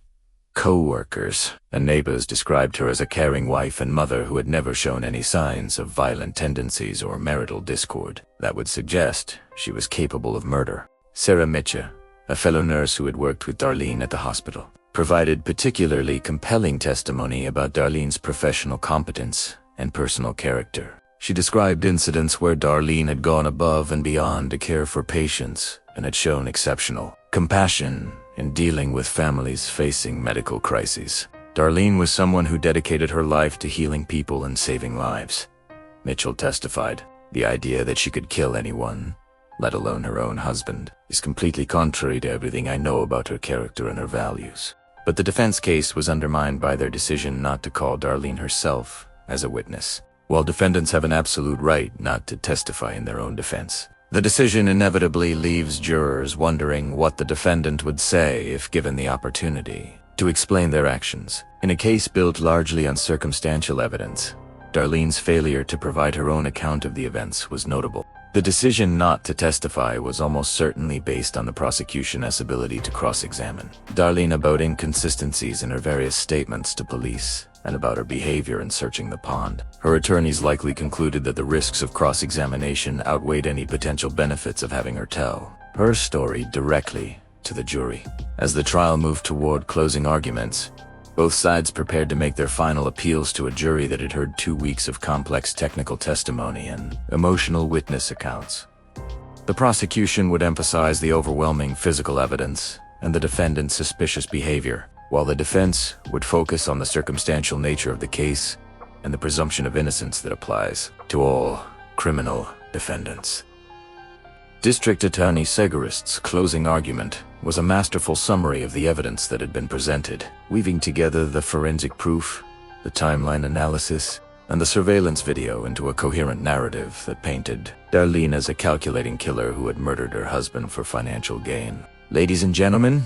co-workers, and neighbors described her as a caring wife and mother who had never shown any signs of violent tendencies or marital discord that would suggest she was capable of murder. Sarah Mitchell, a fellow nurse who had worked with Darlene at the hospital, provided particularly compelling testimony about Darlene's professional competence and personal character. She described incidents where Darlene had gone above and beyond to care for patients and had shown exceptional compassion in dealing with families facing medical crises. Darlene was someone who dedicated her life to healing people and saving lives. Mitchell testified, the idea that she could kill anyone, let alone her own husband, is completely contrary to everything I know about her character and her values. But the defense case was undermined by their decision not to call Darlene herself as a witness. While defendants have an absolute right not to testify in their own defense, the decision inevitably leaves jurors wondering what the defendant would say if given the opportunity to explain their actions. In a case built largely on circumstantial evidence, Darlene's failure to provide her own account of the events was notable. The decision not to testify was almost certainly based on the prosecution's ability to cross-examine Darlene about inconsistencies in her various statements to police and about her behavior in searching the pond. Her attorneys likely concluded that the risks of cross-examination outweighed any potential benefits of having her tell her story directly to the jury. As the trial moved toward closing arguments, both sides prepared to make their final appeals to a jury that had heard 2 weeks of complex technical testimony and emotional witness accounts. The prosecution would emphasize the overwhelming physical evidence and the defendant's suspicious behavior, while the defense would focus on the circumstantial nature of the case and the presumption of innocence that applies to all criminal defendants. District Attorney Segarist's closing argument was a masterful summary of the evidence that had been presented, weaving together the forensic proof, the timeline analysis, and the surveillance video into a coherent narrative that painted Darlene as a calculating killer who had murdered her husband for financial gain. Ladies and gentlemen,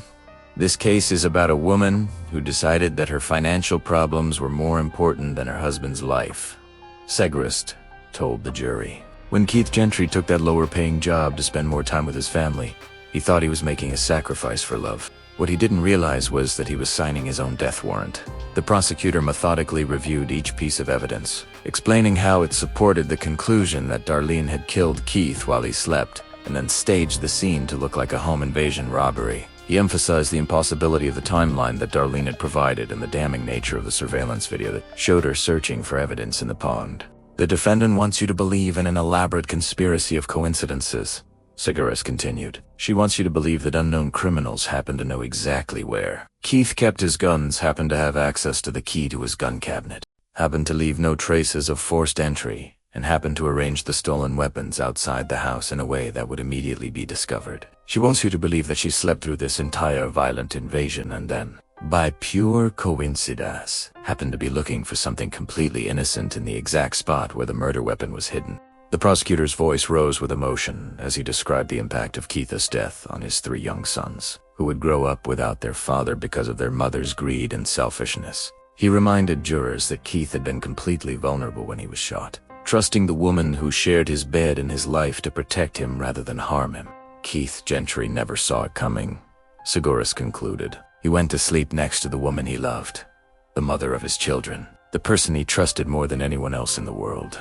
this case is about a woman who decided that her financial problems were more important than her husband's life, Segarist told the jury. When Keith Gentry took that lower-paying job to spend more time with his family, he thought he was making a sacrifice for love. What he didn't realize was that he was signing his own death warrant. The prosecutor methodically reviewed each piece of evidence, explaining how it supported the conclusion that Darlene had killed Keith while he slept, and then staged the scene to look like a home invasion robbery. He emphasized the impossibility of the timeline that Darlene had provided and the damning nature of the surveillance video that showed her searching for evidence in the pond. The defendant wants you to believe in an elaborate conspiracy of coincidences, Segarist continued. She wants you to believe that unknown criminals happen to know exactly where Keith kept his guns, happened to have access to the key to his gun cabinet, happened to leave no traces of forced entry, and happened to arrange the stolen weapons outside the house in a way that would immediately be discovered. She wants you to believe that she slept through this entire violent invasion and then, by pure coincidence, happened to be looking for something completely innocent in the exact spot where the murder weapon was hidden. The prosecutor's voice rose with emotion as he described the impact of Keith's death on his 3 young sons, who would grow up without their father because of their mother's greed and selfishness. He reminded jurors that Keith had been completely vulnerable when he was shot, trusting the woman who shared his bed and his life to protect him rather than harm him. Keith Gentry never saw it coming, Segarist concluded. He went to sleep next to the woman he loved, the mother of his children, the person he trusted more than anyone else in the world.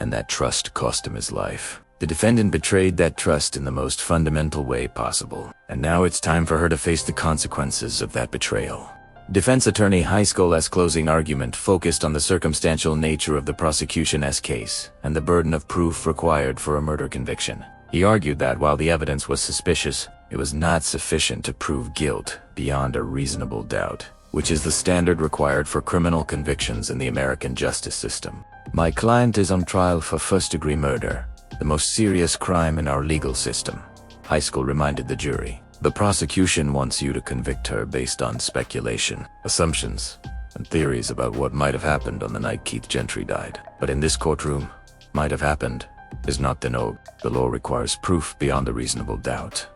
And that trust cost him his life. The defendant betrayed that trust in the most fundamental way possible, and now it's time for her to face the consequences of that betrayal. Defense attorney Heiskell's closing argument focused on the circumstantial nature of the prosecution's case and the burden of proof required for a murder conviction. He argued that while the evidence was suspicious, it was not sufficient to prove guilt beyond a reasonable doubt, which is the standard required for criminal convictions in the American justice system. My client is on trial for first-degree murder, the most serious crime in our legal system, Heiskell reminded the jury. The prosecution wants you to convict her based on speculation, assumptions, and theories about what might have happened on the night Keith Gentry died. But in this courtroom, might have happened is not the norm. The law requires proof beyond a reasonable doubt,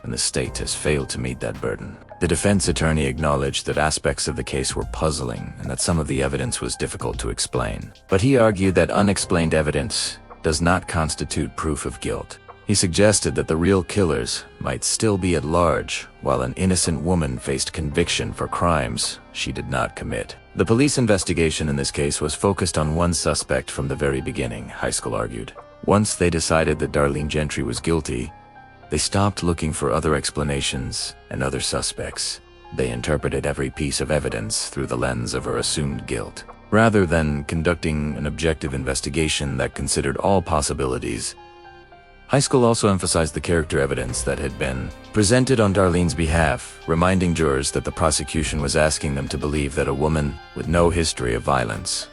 and the state has failed to meet that burden. The defense attorney acknowledged that aspects of the case were puzzling and that some of the evidence was difficult to explain. But he argued that unexplained evidence does not constitute proof of guilt. He suggested that the real killers might still be at large, while an innocent woman faced conviction for crimes she did not commit. The police investigation in this case was focused on one suspect from the very beginning, Heiskell argued. Once they decided that Darlene Gentry was guilty, they stopped looking for other explanations and other suspects. They interpreted every piece of evidence through the lens of her assumed guilt. Rather than conducting an objective investigation that considered all possibilities, Heiskell also emphasized the character evidence that had been presented on Darlene's behalf, reminding jurors that the prosecution was asking them to believe that a woman with no history of violence,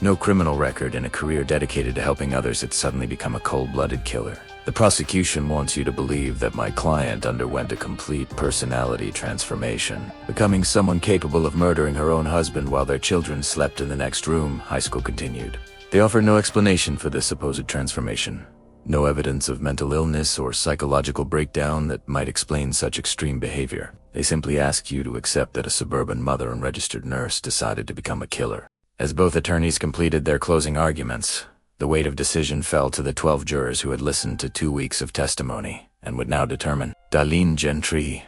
no criminal record, and a career dedicated to helping others had suddenly become a cold-blooded killer. The prosecution wants you to believe that my client underwent a complete personality transformation, becoming someone capable of murdering her own husband while their children slept in the next room, Heiskell continued. They offer no explanation for this supposed transformation. No evidence of mental illness or psychological breakdown that might explain such extreme behavior. They simply ask you to accept that a suburban mother and registered nurse decided to become a killer. As both attorneys completed their closing arguments, the weight of decision fell to the 12 jurors who had listened to 2 weeks of testimony and would now determine Darlene Gentry's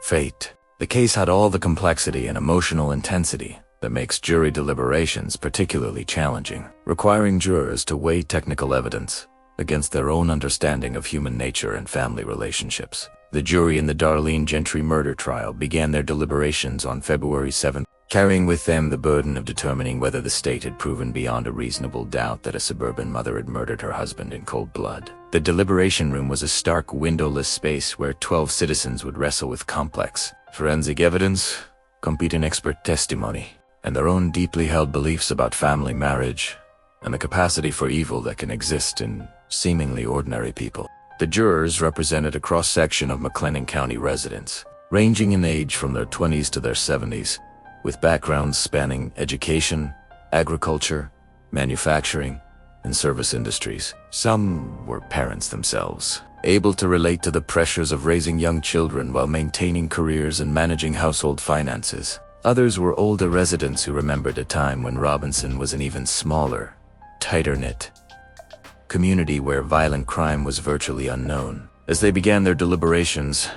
fate. The case had all the complexity and emotional intensity that makes jury deliberations particularly challenging, requiring jurors to weigh technical evidence against their own understanding of human nature and family relationships. The jury in the Darlene Gentry murder trial began their deliberations on February 7, carrying with them the burden of determining whether the state had proven beyond a reasonable doubt that a suburban mother had murdered her husband in cold blood. The deliberation room was a stark, windowless space where 12 citizens would wrestle with complex forensic evidence, competing expert testimony, and their own deeply held beliefs about family, marriage, and the capacity for evil that can exist in seemingly ordinary people. The jurors represented a cross-section of McLennan County residents, ranging in age from their 20s to their 70s, with backgrounds spanning education, agriculture, manufacturing, and service industries. Some were parents themselves, able to relate to the pressures of raising young children while maintaining careers and managing household finances. Others were older residents who remembered a time when Robinson was an even smaller, tighter-knit community where violent crime was virtually unknown. As they began their deliberations,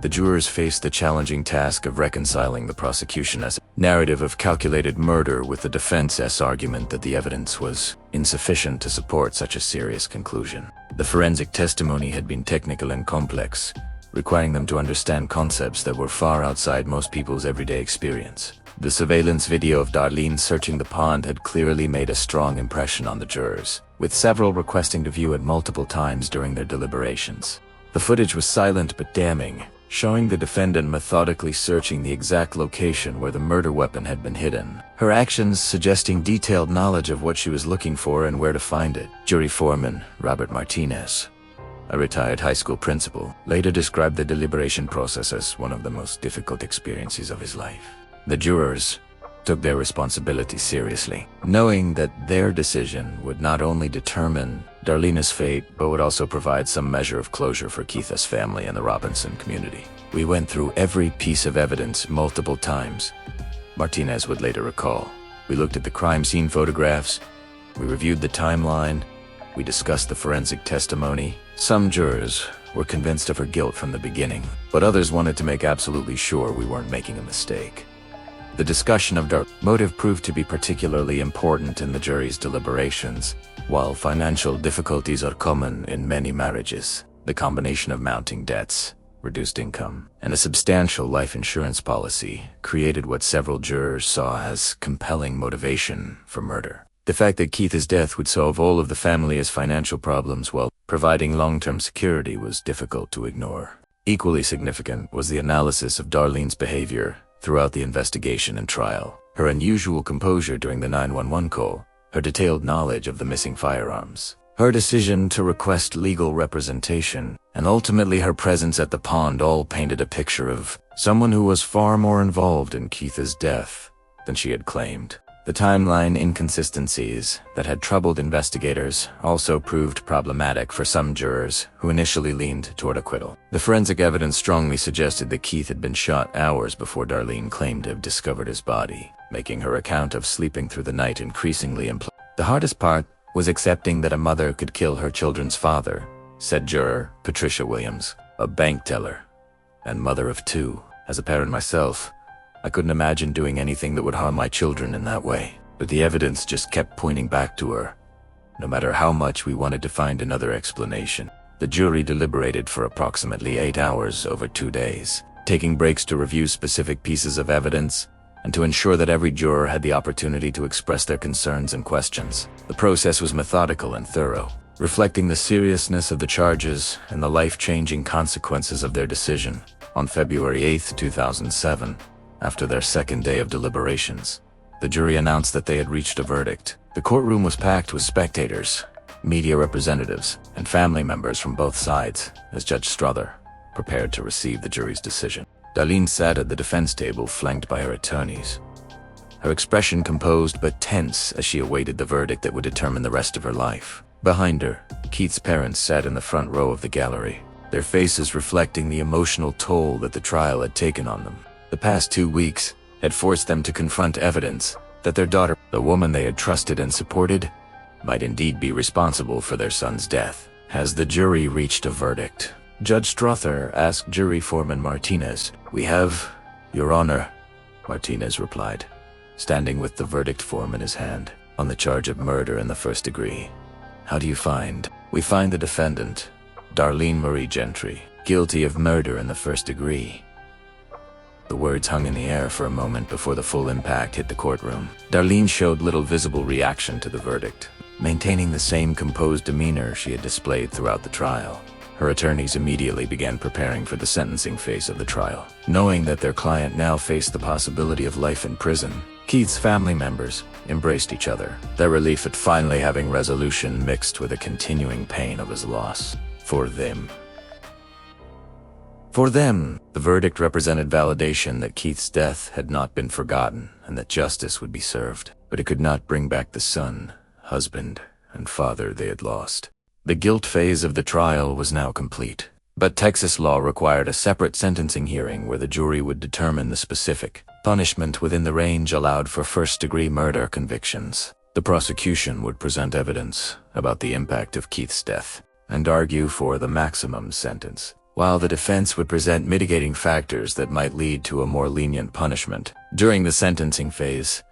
the jurors faced the challenging task of reconciling the prosecution's narrative of calculated murder with the defense's argument that the evidence was insufficient to support such a serious conclusion. The forensic testimony had been technical and complex, requiring them to understand concepts that were far outside most people's everyday experience. The surveillance video of Darlene searching the pond had clearly made a strong impression on the jurors, with several requesting to view it multiple times during their deliberations. The footage was silent but damning, showing the defendant methodically searching the exact location where the murder weapon had been hidden, her actions suggesting detailed knowledge of what she was looking for and where to find it. Jury foreman Robert Martinez, a retired high school principal, later described the deliberation process as one of the most difficult experiences of his life. The jurors took their responsibility seriously, knowing that their decision would not only determine Darlene's fate, but would also provide some measure of closure for Keith's family and the Robinson community. "We went through every piece of evidence multiple times," Martinez would later recall. "We looked at the crime scene photographs, we reviewed the timeline, we discussed the forensic testimony." Some jurors were convinced of her guilt from the beginning, but others wanted to make absolutely sure we weren't making a mistake. The discussion of Darlene's motive proved to be particularly important in the jury's deliberations. While financial difficulties are common in many marriages, the combination of mounting debts, reduced income, and a substantial life insurance policy created what several jurors saw as compelling motivation for murder. The fact that Keith's death would solve all of the family's financial problems while providing long-term security was difficult to ignore. Equally significant was the analysis of Darlene's behavior throughout the investigation and trial. Her unusual composure during the 911 call, her detailed knowledge of the missing firearms, her decision to request legal representation, and ultimately her presence at the pond all painted a picture of someone who was far more involved in Keith's death than she had claimed. The timeline inconsistencies that had troubled investigators also proved problematic for some jurors who initially leaned toward acquittal. The forensic evidence strongly suggested that Keith had been shot hours before Darlene claimed to have discovered his body, making her account of sleeping through the night increasingly implausible. "The hardest part was accepting that a mother could kill her children's father," said juror Patricia Williams, a bank teller and mother of 2. "As a parent myself, I couldn't imagine doing anything that would harm my children in that way. But the evidence just kept pointing back to her, no matter how much we wanted to find another explanation." The jury deliberated for approximately 8 hours over 2 days, taking breaks to review specific pieces of evidence and to ensure that every juror had the opportunity to express their concerns and questions. The process was methodical and thorough, reflecting the seriousness of the charges and the life-changing consequences of their decision. On February 8, 2007, after their second day of deliberations, the jury announced that they had reached a verdict. The courtroom was packed with spectators, media representatives, and family members from both sides as Judge Strother prepared to receive the jury's decision. Darlene sat at the defense table flanked by her attorneys, her expression composed but tense as she awaited the verdict that would determine the rest of her life. Behind her, Keith's parents sat in the front row of the gallery, their faces reflecting the emotional toll that the trial had taken on them. The past 2 weeks had forced them to confront evidence that their daughter, the woman they had trusted and supported, might indeed be responsible for their son's death. As the jury reached a verdict, Judge Strother asked jury foreman Martinez, "We have, Your Honor," Martinez replied, standing with the verdict form in his hand, "on the charge of murder in the first degree. How do you find?" "We find the defendant, Darlene Marie Gentry, guilty of murder in the first degree," The words hung in the air for a moment before the full impact hit the courtroom. Darlene showed little visible reaction to the verdict, maintaining the same composed demeanor she had displayed throughout the trial. Her attorneys immediately began preparing for the sentencing phase of the trial. Knowing that their client now faced the possibility of life in prison, Keith's family members embraced each other, their relief at finally having resolution mixed with a continuing pain of his loss. For them, the verdict represented validation that Keith's death had not been forgotten and that justice would be served. But it could not bring back the son, husband, and father they had lost. The guilt phase of the trial was now complete, but Texas law required a separate sentencing hearing where the jury would determine the specific punishment within the range allowed for first-degree murder convictions. The prosecution would present evidence about the impact of Keith's death and argue for the maximum sentence, while the defense would present mitigating factors that might lead to a more lenient punishment. During the sentencing phase,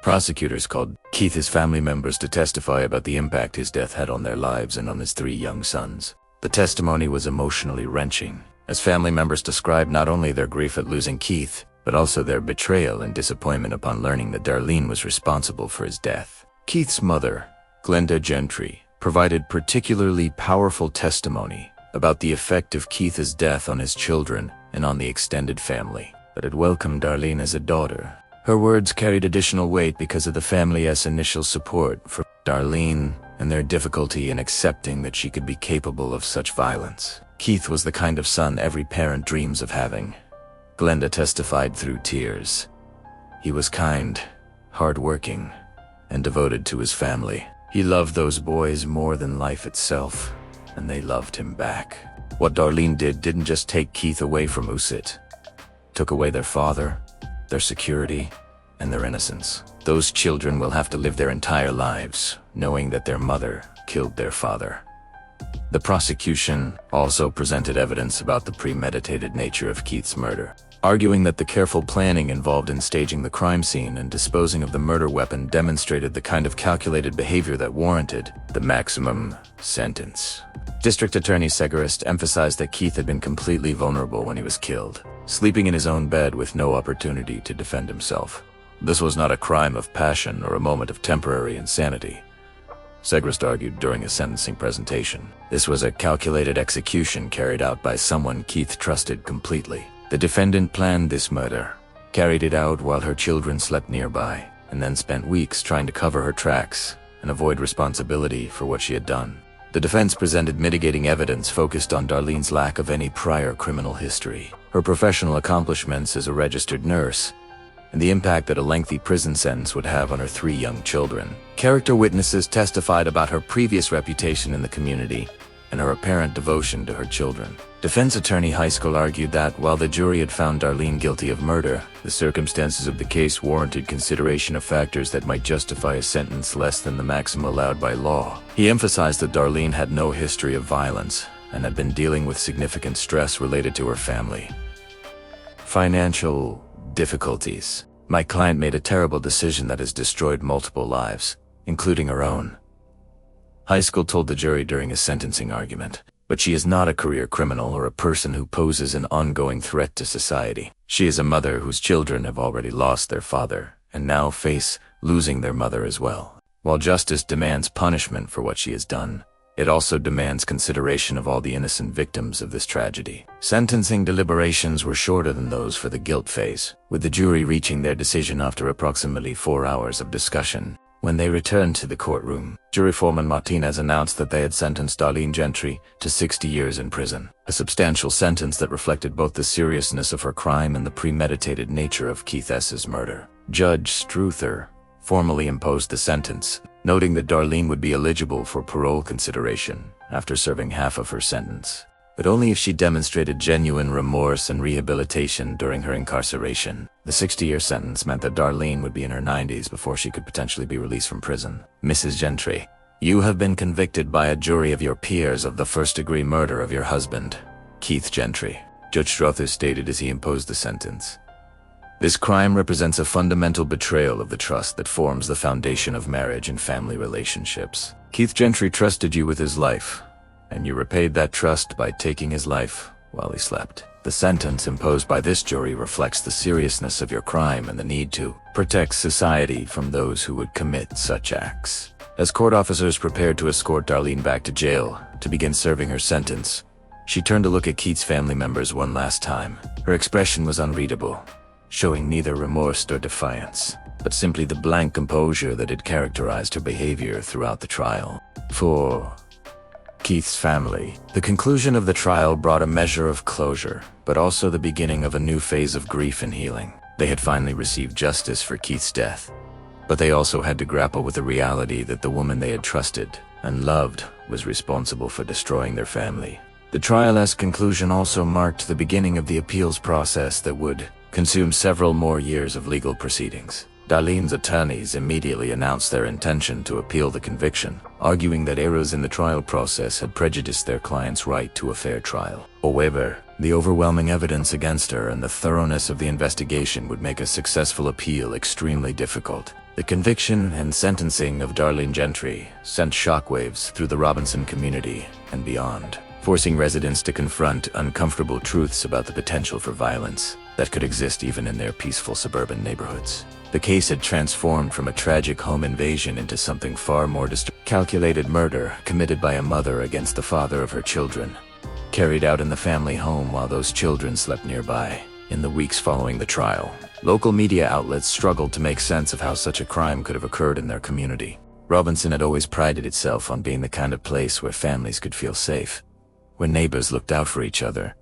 prosecutors called Keith's family members to testify about the impact his death had on their lives and on his 3 young sons. The testimony was emotionally wrenching, as family members described not only their grief at losing Keith, but also their betrayal and disappointment upon learning that Darlene was responsible for his death. Keith's mother, Darlene Gentry, provided particularly powerful testimony about the effect of Keith's death on his children and on the extended family, but had welcomed Darlene as a daughter. Her words carried additional weight because of the family's initial support for Darlene and their difficulty in accepting that she could be capable of such violence. Keith was the kind of son every parent dreams of having. Glenda testified through tears. He was kind, hard-working, and devoted to his family. He loved those boys more than life itself, and they loved him back. What Darlene did didn't just take Keith away from Usit. It took away their father, their security, and their innocence. Those children will have to live their entire lives knowing that their mother killed their father. The prosecution also presented evidence about the premeditated nature of Keith's murder, arguing that the careful planning involved in staging the crime scene and disposing of the murder weapon demonstrated the kind of calculated behavior that warranted the maximum sentence. District Attorney Segarist emphasized that Keith had been completely vulnerable when he was killed, sleeping in his own bed with no opportunity to defend himself. This was not a crime of passion or a moment of temporary insanity, Segarist argued during his sentencing presentation. This was a calculated execution carried out by someone Keith trusted completely. The defendant planned this murder, carried it out while her children slept nearby, and then spent weeks trying to cover her tracks and avoid responsibility for what she had done. The defense presented mitigating evidence focused on Darlene's lack of any prior criminal history, her professional accomplishments as a registered nurse, and the impact that a lengthy prison sentence would have on her 3 young children. Character witnesses testified about her previous reputation in the community and her apparent devotion to her children. Defense attorney Heiskell argued that while the jury had found Darlene guilty of murder, the circumstances of the case warranted consideration of factors that might justify a sentence less than the maximum allowed by law. He emphasized that Darlene had no history of violence and had been dealing with significant stress related to her family. Financial difficulties. My client made a terrible decision that has destroyed multiple lives, including her own, Heiskell told the jury during his sentencing argument. But she is not a career criminal or a person who poses an ongoing threat to society. She is a mother whose children have already lost their father and now face losing their mother as well. While justice demands punishment for what she has done, it also demands consideration of all the innocent victims of this tragedy. Sentencing deliberations were shorter than those for the guilt phase, with the jury reaching their decision after approximately 4 hours of discussion. When they returned to the courtroom, jury foreman Martinez announced that they had sentenced Darlene Gentry to 60 years in prison, a substantial sentence that reflected both the seriousness of her crime and the premeditated nature of Keith S.'s murder. Judge Struther formally imposed the sentence, noting that Darlene would be eligible for parole consideration after serving half of her sentence, but only if she demonstrated genuine remorse and rehabilitation during her incarceration. The 60-year sentence meant that Darlene would be in her 90s before she could potentially be released from prison. Mrs. Gentry, you have been convicted by a jury of your peers of the first-degree murder of your husband, Keith Gentry, Judge Struther stated as he imposed the sentence. This crime represents a fundamental betrayal of the trust that forms the foundation of marriage and family relationships. Keith Gentry trusted you with his life, and you repaid that trust by taking his life while he slept. The sentence imposed by this jury reflects the seriousness of your crime and the need to protect society from those who would commit such acts. As court officers prepared to escort Darlene back to jail to begin serving her sentence, she turned to look at Keith's family members one last time. Her expression was unreadable, showing neither remorse nor defiance, but simply the blank composure that had characterized her behavior throughout the trial. For Keith's family, the conclusion of the trial brought a measure of closure, but also the beginning of a new phase of grief and healing. They had finally received justice for Keith's death, but they also had to grapple with the reality that the woman they had trusted and loved was responsible for destroying their family. The trial's conclusion also marked the beginning of the appeals process that would consume several more years of legal proceedings. Darlene's attorneys immediately announced their intention to appeal the conviction, arguing that errors in the trial process had prejudiced their client's right to a fair trial. However, the overwhelming evidence against her and the thoroughness of the investigation would make a successful appeal extremely difficult. The conviction and sentencing of Darlene Gentry sent shockwaves through the Robinson community and beyond, forcing residents to confront uncomfortable truths about the potential for violence that could exist even in their peaceful suburban neighborhoods. The case had transformed from a tragic home invasion into something far more calculated murder committed by a mother against the father of her children, carried out in the family home while those children slept nearby. In the weeks following the trial, local media outlets struggled to make sense of how such a crime could have occurred in their community. Robinson had always prided itself on being the kind of place where families could feel safe, where neighbors looked out for each other,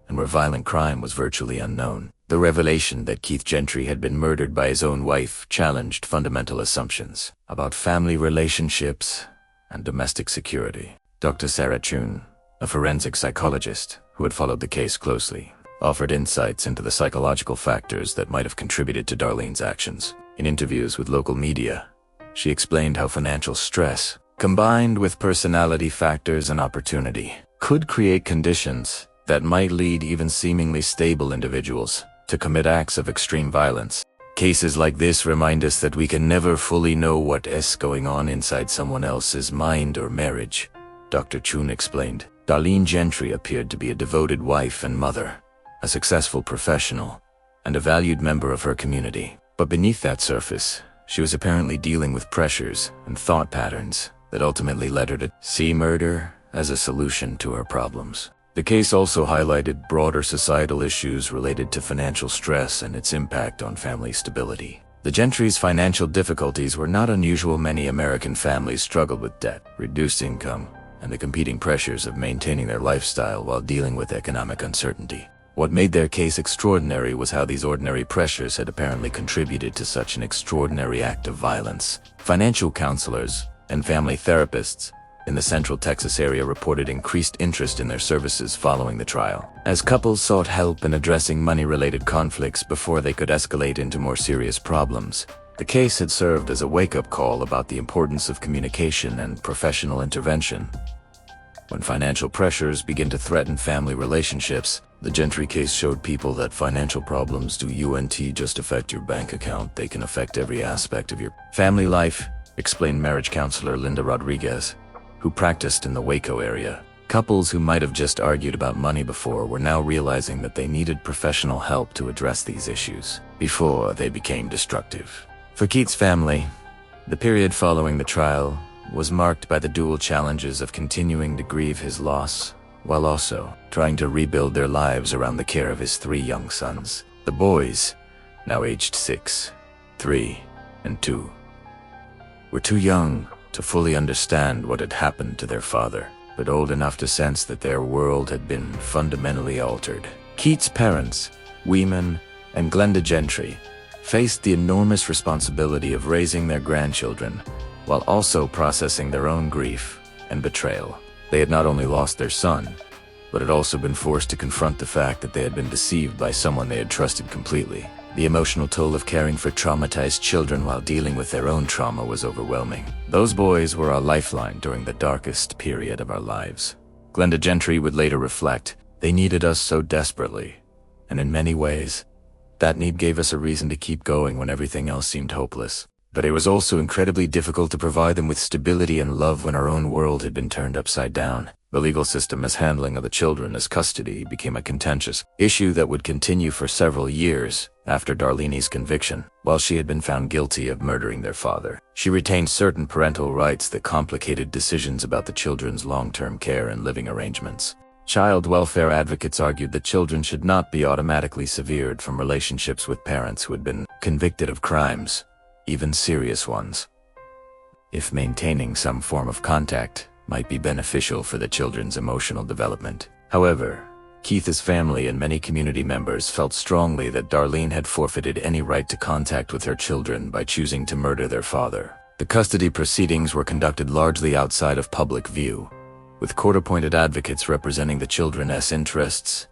and where violent crime was virtually unknown. The revelation that Keith Gentry had been murdered by his own wife challenged fundamental assumptions about family relationships and domestic security. Dr. Sarah Chun, a forensic psychologist who had followed the case closely, offered insights into the psychological factors that might have contributed to Darlene's actions. In interviews with local media, she explained how financial stress, combined with personality factors and opportunity, could create conditions that might lead even seemingly stable individuals to commit acts of extreme violence. Cases like this remind us that we can never fully know what is going on inside someone else's mind or marriage. Dr. Chun explained. Darlene Gentry appeared to be a devoted wife and mother, a successful professional, and a valued member of her community. But beneath that surface, she was apparently dealing with pressures and thought patterns that ultimately led her to see murder as a solution to her problems. The case also highlighted broader societal issues related to financial stress and its impact on family stability. The Gentry's financial difficulties were not unusual. Many American families struggled with debt, reduced income, and the competing pressures of maintaining their lifestyle while dealing with economic uncertainty. What made their case extraordinary was how these ordinary pressures had apparently contributed to such an extraordinary act of violence. Financial counselors and family therapists in the Central Texas area reported increased interest in their services following the trial, as couples sought help in addressing money-related conflicts before they could escalate into more serious problems. The case had served as a wake-up call about the importance of communication and professional intervention. When financial pressures begin to threaten family relationships, the Gentry case showed people that financial problems don't just affect your bank account, they can affect every aspect of your family life, explained marriage counselor Linda Rodriguez, who practiced in the Waco area. Couples who might have just argued about money before were now realizing that they needed professional help to address these issues before they became destructive. For Keith's family, the period following the trial was marked by the dual challenges of continuing to grieve his loss while also trying to rebuild their lives around the care of his 3 young sons. The boys, now aged 6, 3, and 2, were too young to fully understand what had happened to their father, but old enough to sense that their world had been fundamentally altered. Keith's parents, Weeman and Glenda Gentry, faced the enormous responsibility of raising their grandchildren while also processing their own grief and betrayal. They had not only lost their son, but had also been forced to confront the fact that they had been deceived by someone they had trusted completely. The emotional toll of caring for traumatized children while dealing with their own trauma was overwhelming. Those boys were our lifeline during the darkest period of our lives. Glenda Gentry would later reflect, "They needed us so desperately, and in many ways, that need gave us a reason to keep going when everything else seemed hopeless." But it was also incredibly difficult to provide them with stability and love when our own world had been turned upside down. The legal system's handling of the children as custody became a contentious issue that would continue for several years after Darlene's conviction. While she had been found guilty of murdering their father, she retained certain parental rights that complicated decisions about the children's long-term care and living arrangements. Child welfare advocates argued that children should not be automatically severed from relationships with parents who had been convicted of crimes, even serious ones, if maintaining some form of contact might be beneficial for the children's emotional development. However, Keith's family and many community members felt strongly that Darlene had forfeited any right to contact with her children by choosing to murder their father. The custody proceedings were conducted largely outside of public view, with court-appointed advocates representing the children's interests,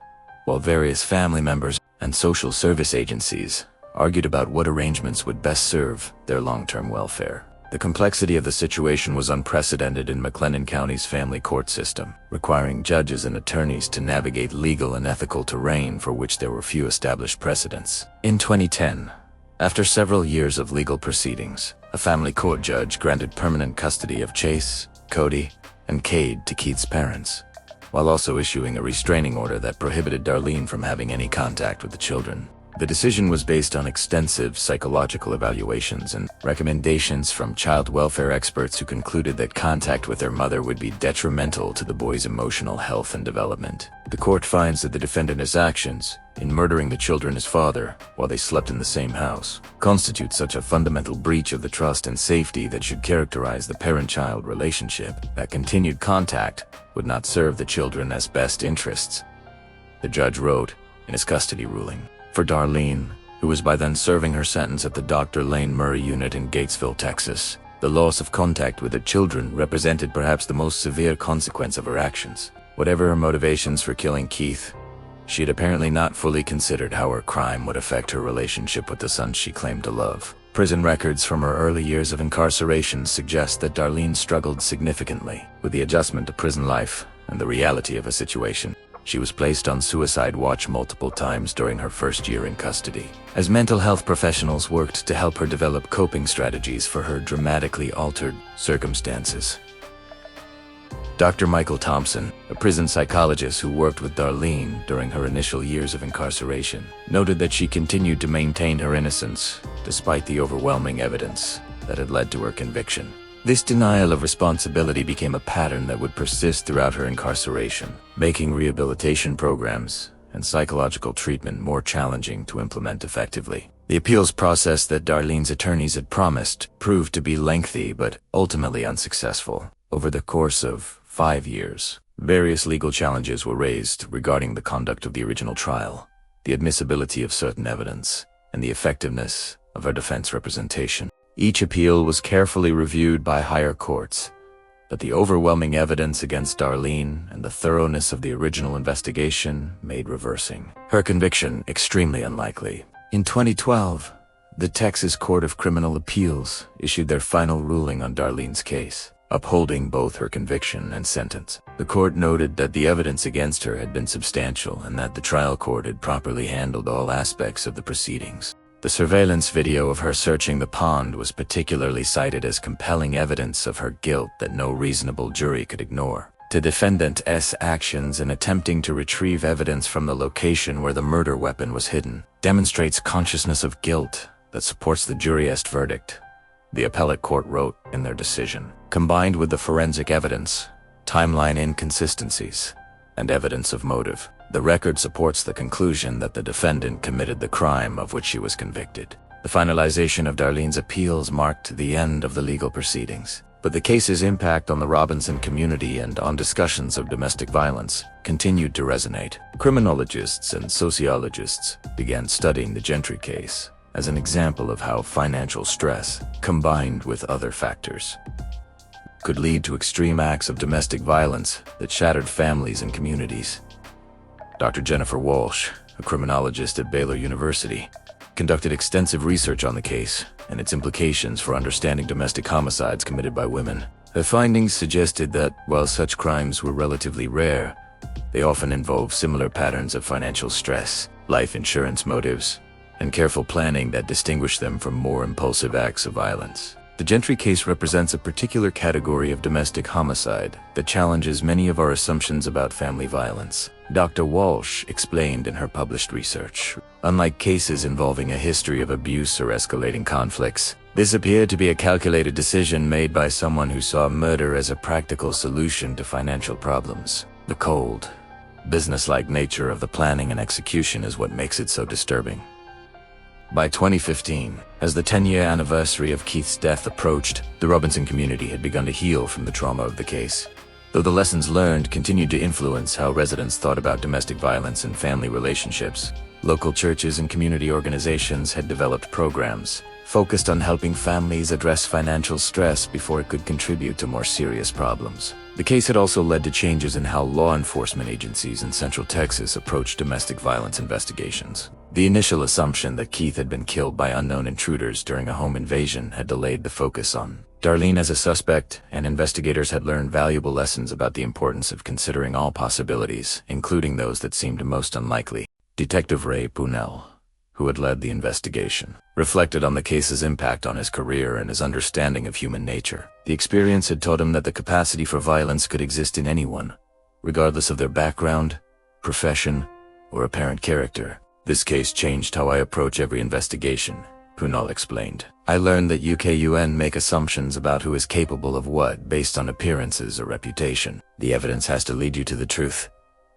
while various family members and social service agencies argued about what arrangements would best serve their long-term welfare. The complexity of the situation was unprecedented in McLennan County's family court system, requiring judges and attorneys to navigate legal and ethical terrain for which there were few established precedents. In 2010, after several years of legal proceedings, a family court judge granted permanent custody of Chase, Cody, and Cade to Keith's parents, while also issuing a restraining order that prohibited Darlene from having any contact with the children. The decision was based on extensive psychological evaluations and recommendations from child welfare experts who concluded that contact with their mother would be detrimental to the boy's emotional health and development. The court finds that the defendant's actions in murdering the children's father while they slept in the same house constitute such a fundamental breach of the trust and safety that should characterize the parent-child relationship that continued contact would not serve the children's best interests, the judge wrote in his custody ruling. For Darlene, who was by then serving her sentence at the Dr. Lane Murray unit in Gatesville, Texas, the loss of contact with her children represented perhaps the most severe consequence of her actions. Whatever her motivations for killing Keith, she had apparently not fully considered how her crime would affect her relationship with the son she claimed to love. Prison records from her early years of incarceration suggest that Darlene struggled significantly with the adjustment to prison life and the reality of a situation. She was placed on suicide watch multiple times during her first year in custody, as mental health professionals worked to help her develop coping strategies for her dramatically altered circumstances. Dr. Michael Thompson, a prison psychologist who worked with Darlene during her initial years of incarceration, noted that she continued to maintain her innocence despite the overwhelming evidence that had led to her conviction. This denial of responsibility became a pattern that would persist throughout her incarceration, making rehabilitation programs and psychological treatment more challenging to implement effectively. The appeals process that Darlene's attorneys had promised proved to be lengthy but ultimately unsuccessful. Over the course of 5 years, various legal challenges were raised regarding the conduct of the original trial, the admissibility of certain evidence, and the effectiveness of her defense representation. Each appeal was carefully reviewed by higher courts, but the overwhelming evidence against Darlene and the thoroughness of the original investigation made reversing her conviction extremely unlikely. In 2012, the Texas Court of Criminal Appeals issued their final ruling on Darlene's case, upholding both her conviction and sentence. The court noted that the evidence against her had been substantial and that the trial court had properly handled all aspects of the proceedings. The surveillance video of her searching the pond was particularly cited as compelling evidence of her guilt that no reasonable jury could ignore. The defendant's actions in attempting to retrieve evidence from the location where the murder weapon was hidden demonstrates consciousness of guilt that supports the jury's verdict, the appellate court wrote in their decision. Combined with the forensic evidence, timeline inconsistencies, and evidence of motive, the record supports the conclusion that the defendant committed the crime of which she was convicted. The finalization of Darlene's appeals marked the end of the legal proceedings, but the case's impact on the Robinson community and on discussions of domestic violence continued to resonate. Criminologists and sociologists began studying the Gentry case as an example of how financial stress, combined with other factors, could lead to extreme acts of domestic violence that shattered families and communities. Dr. Jennifer Walsh, a criminologist at Baylor University, conducted extensive research on the case and its implications for understanding domestic homicides committed by women. Her findings suggested that, while such crimes were relatively rare, they often involve similar patterns of financial stress, life insurance motives, and careful planning that distinguish them from more impulsive acts of violence. The Gentry case represents a particular category of domestic homicide that challenges many of our assumptions about family violence. Dr. Walsh explained in her published research, unlike cases involving a history of abuse or escalating conflicts, this appeared to be a calculated decision made by someone who saw murder as a practical solution to financial problems. The cold, businesslike nature of the planning and execution is what makes it so disturbing. By 2015, as the 10-year anniversary of Keith's death approached, the Robinson community had begun to heal from the trauma of the case. Though the lessons learned continued to influence how residents thought about domestic violence and family relationships, local churches and community organizations had developed programs focused on helping families address financial stress before it could contribute to more serious problems. The case had also led to changes in how law enforcement agencies in Central Texas approached domestic violence investigations. The initial assumption that Keith had been killed by unknown intruders during a home invasion had delayed the focus on Darlene as a suspect, and investigators had learned valuable lessons about the importance of considering all possibilities, including those that seemed most unlikely. Detective Ray Poonell, who had led the investigation, reflected on the case's impact on his career and his understanding of human nature. The experience had taught him that the capacity for violence could exist in anyone, regardless of their background, profession, or apparent character. This case changed how I approach every investigation, Poonell explained. I learned that UKUN make assumptions about who is capable of what based on appearances or reputation. The evidence has to lead you to the truth,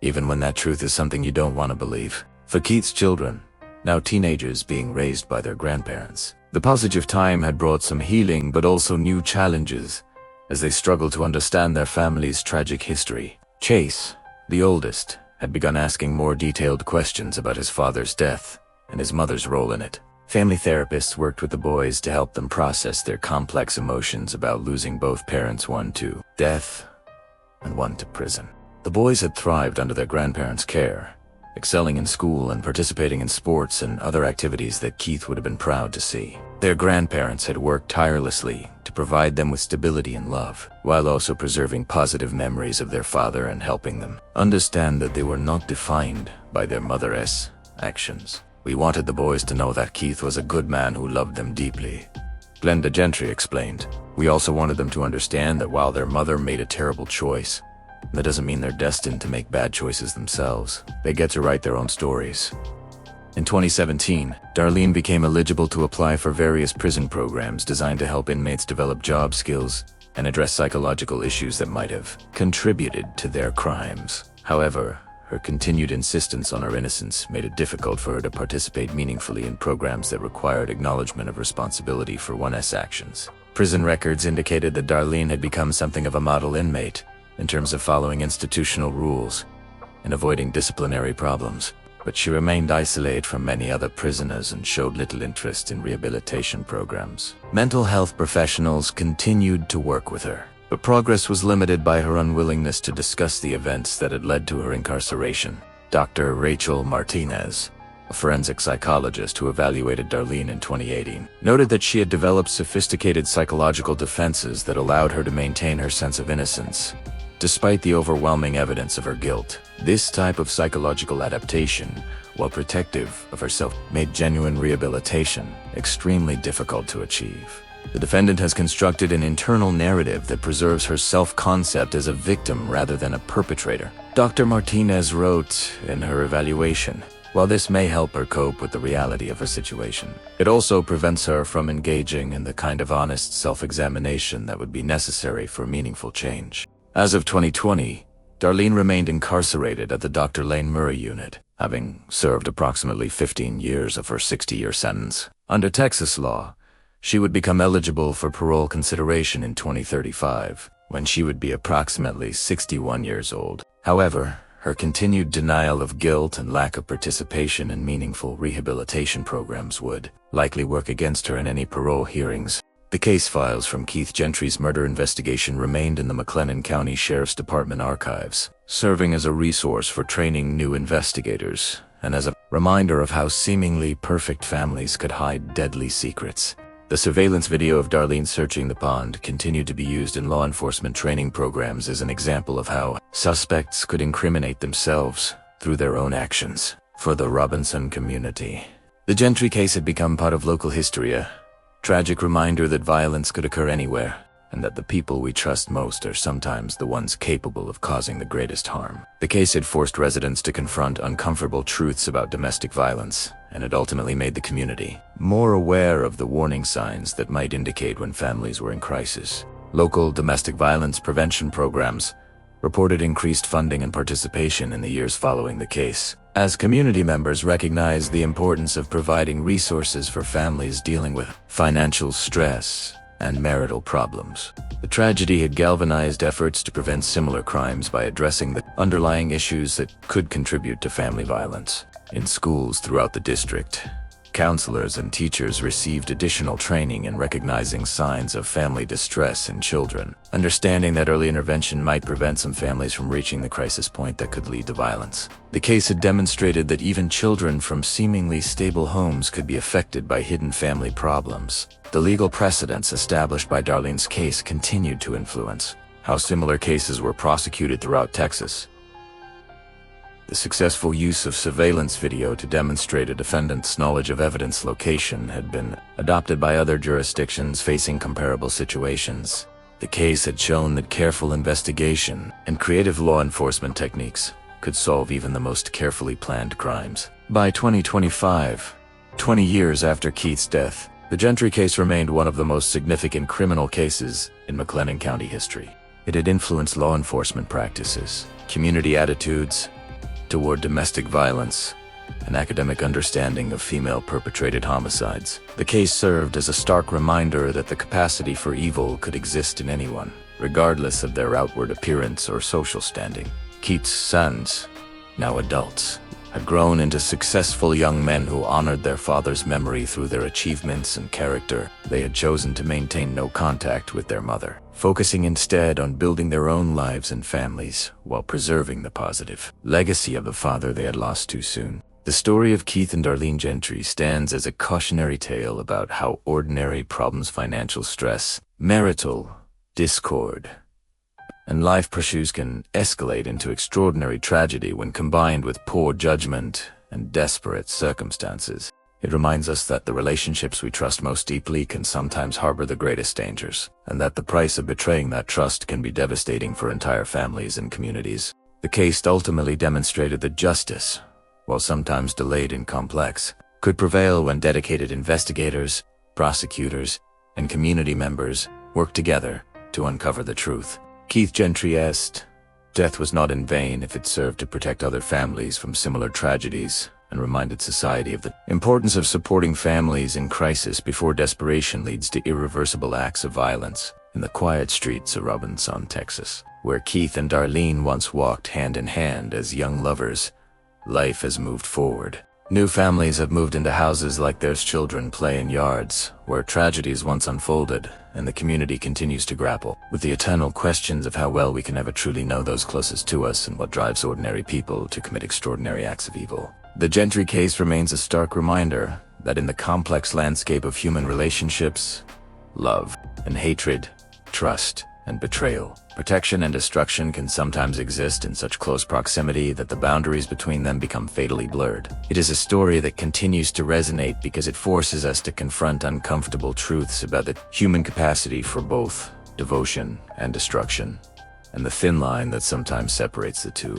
even when that truth is something you don't want to believe. For Keith's children, now teenagers being raised by their grandparents, the passage of time had brought some healing but also new challenges as they struggled to understand their family's tragic history. Chase, the oldest, had begun asking more detailed questions about his father's death and his mother's role in it. Family therapists worked with the boys to help them process their complex emotions about losing both parents, one to death and one to prison. The boys had thrived under their grandparents' care, excelling in school and participating in sports and other activities that Keith would have been proud to see. Their grandparents had worked tirelessly to provide them with stability and love, while also preserving positive memories of their father and helping them understand that they were not defined by their mother's actions. We wanted the boys to know that Keith was a good man who loved them deeply, Glenda Gentry explained. We also wanted them to understand that while their mother made a terrible choice, that doesn't mean they're destined to make bad choices themselves. They get to write their own stories. In 2017, Darlene became eligible to apply for various prison programs designed to help inmates develop job skills and address psychological issues that might have contributed to their crimes. However, her continued insistence on her innocence made it difficult for her to participate meaningfully in programs that required acknowledgement of responsibility for one's actions. Prison records indicated that Darlene had become something of a model inmate in terms of following institutional rules and avoiding disciplinary problems, but she remained isolated from many other prisoners and showed little interest in rehabilitation programs. Mental health professionals continued to work with her, but progress was limited by her unwillingness to discuss the events that had led to her incarceration. Dr. Rachel Martinez, a forensic psychologist who evaluated Darlene in 2018, noted that she had developed sophisticated psychological defenses that allowed her to maintain her sense of innocence, despite the overwhelming evidence of her guilt. This type of psychological adaptation, while protective of herself, made genuine rehabilitation extremely difficult to achieve. The defendant has constructed an internal narrative that preserves her self-concept as a victim rather than a perpetrator. Dr. Martinez wrote in her evaluation, while this may help her cope with the reality of her situation, it also prevents her from engaging in the kind of honest self-examination that would be necessary for meaningful change. As of 2020, Darlene remained incarcerated at the Dr. Lane Murray unit, having served approximately 15 years of her 60-year sentence. Under Texas law, she would become eligible for parole consideration in 2035, when she would be approximately 61 years old. However, her continued denial of guilt and lack of participation in meaningful rehabilitation programs would likely work against her in any parole hearings. The case files from Keith Gentry's murder investigation remained in the McLennan County Sheriff's Department archives, serving as a resource for training new investigators and as a reminder of how seemingly perfect families could hide deadly secrets. The surveillance video of Darlene searching the pond continued to be used in law enforcement training programs as an example of how suspects could incriminate themselves through their own actions. For the Robinson community, The Gentry case had become part of local history, a tragic reminder that violence could occur anywhere, and that the people we trust most are sometimes the ones capable of causing the greatest harm. The case had forced residents to confront uncomfortable truths about domestic violence, and it ultimately made the community more aware of the warning signs that might indicate when families were in crisis. Local domestic violence prevention programs reported increased funding and participation in the years following the case, as community members recognized the importance of providing resources for families dealing with financial stress and marital problems. The tragedy had galvanized efforts to prevent similar crimes by addressing the underlying issues that could contribute to family violence. In schools throughout the district, counselors and teachers received additional training in recognizing signs of family distress in children, understanding that early intervention might prevent some families from reaching the crisis point that could lead to violence. The case had demonstrated that even children from seemingly stable homes could be affected by hidden family problems. The legal precedents established by Darlene's case continued to influence how similar cases were prosecuted throughout Texas. The successful use of surveillance video to demonstrate a defendant's knowledge of evidence location had been adopted by other jurisdictions facing comparable situations. The case had shown that careful investigation and creative law enforcement techniques could solve even the most carefully planned crimes. By 2025, 20 years after Keith's death, the Gentry case remained one of the most significant criminal cases in McLennan County history. It had influenced law enforcement practices, community attitudes toward domestic violence, and academic understanding of female-perpetrated homicides. The case served as a stark reminder that the capacity for evil could exist in anyone, regardless of their outward appearance or social standing. Keith's sons, now adults, had grown into successful young men who honored their father's memory through their achievements and character. They had chosen to maintain no contact with their mother, focusing instead on building their own lives and families while preserving the positive legacy of the father they had lost too soon. The story of Keith and Darlene Gentry stands as a cautionary tale about how ordinary problems, financial stress, marital discord, and life pursuits can escalate into extraordinary tragedy when combined with poor judgment and desperate circumstances. It reminds us that the relationships we trust most deeply can sometimes harbor the greatest dangers, and that the price of betraying that trust can be devastating for entire families and communities. The case ultimately demonstrated that justice, while sometimes delayed and complex, could prevail when dedicated investigators, prosecutors, and community members work together to uncover the truth. Keith Gentry's death was not in vain if it served to protect other families from similar tragedies and reminded society of the importance of supporting families in crisis before desperation leads to irreversible acts of violence. In the quiet streets of Robinson, Texas, where Keith and Darlene once walked hand in hand as young lovers, life has moved forward. New families have moved into houses like theirs, children play in yards where tragedies once unfolded, and the community continues to grapple with the eternal questions of how well we can ever truly know those closest to us and what drives ordinary people to commit extraordinary acts of evil. The Gentry case remains a stark reminder that in the complex landscape of human relationships, love and hatred, trust and betrayal, protection and destruction can sometimes exist in such close proximity that the boundaries between them become fatally blurred. It is a story that continues to resonate because it forces us to confront uncomfortable truths about the human capacity for both devotion and destruction, and the thin line that sometimes separates the two.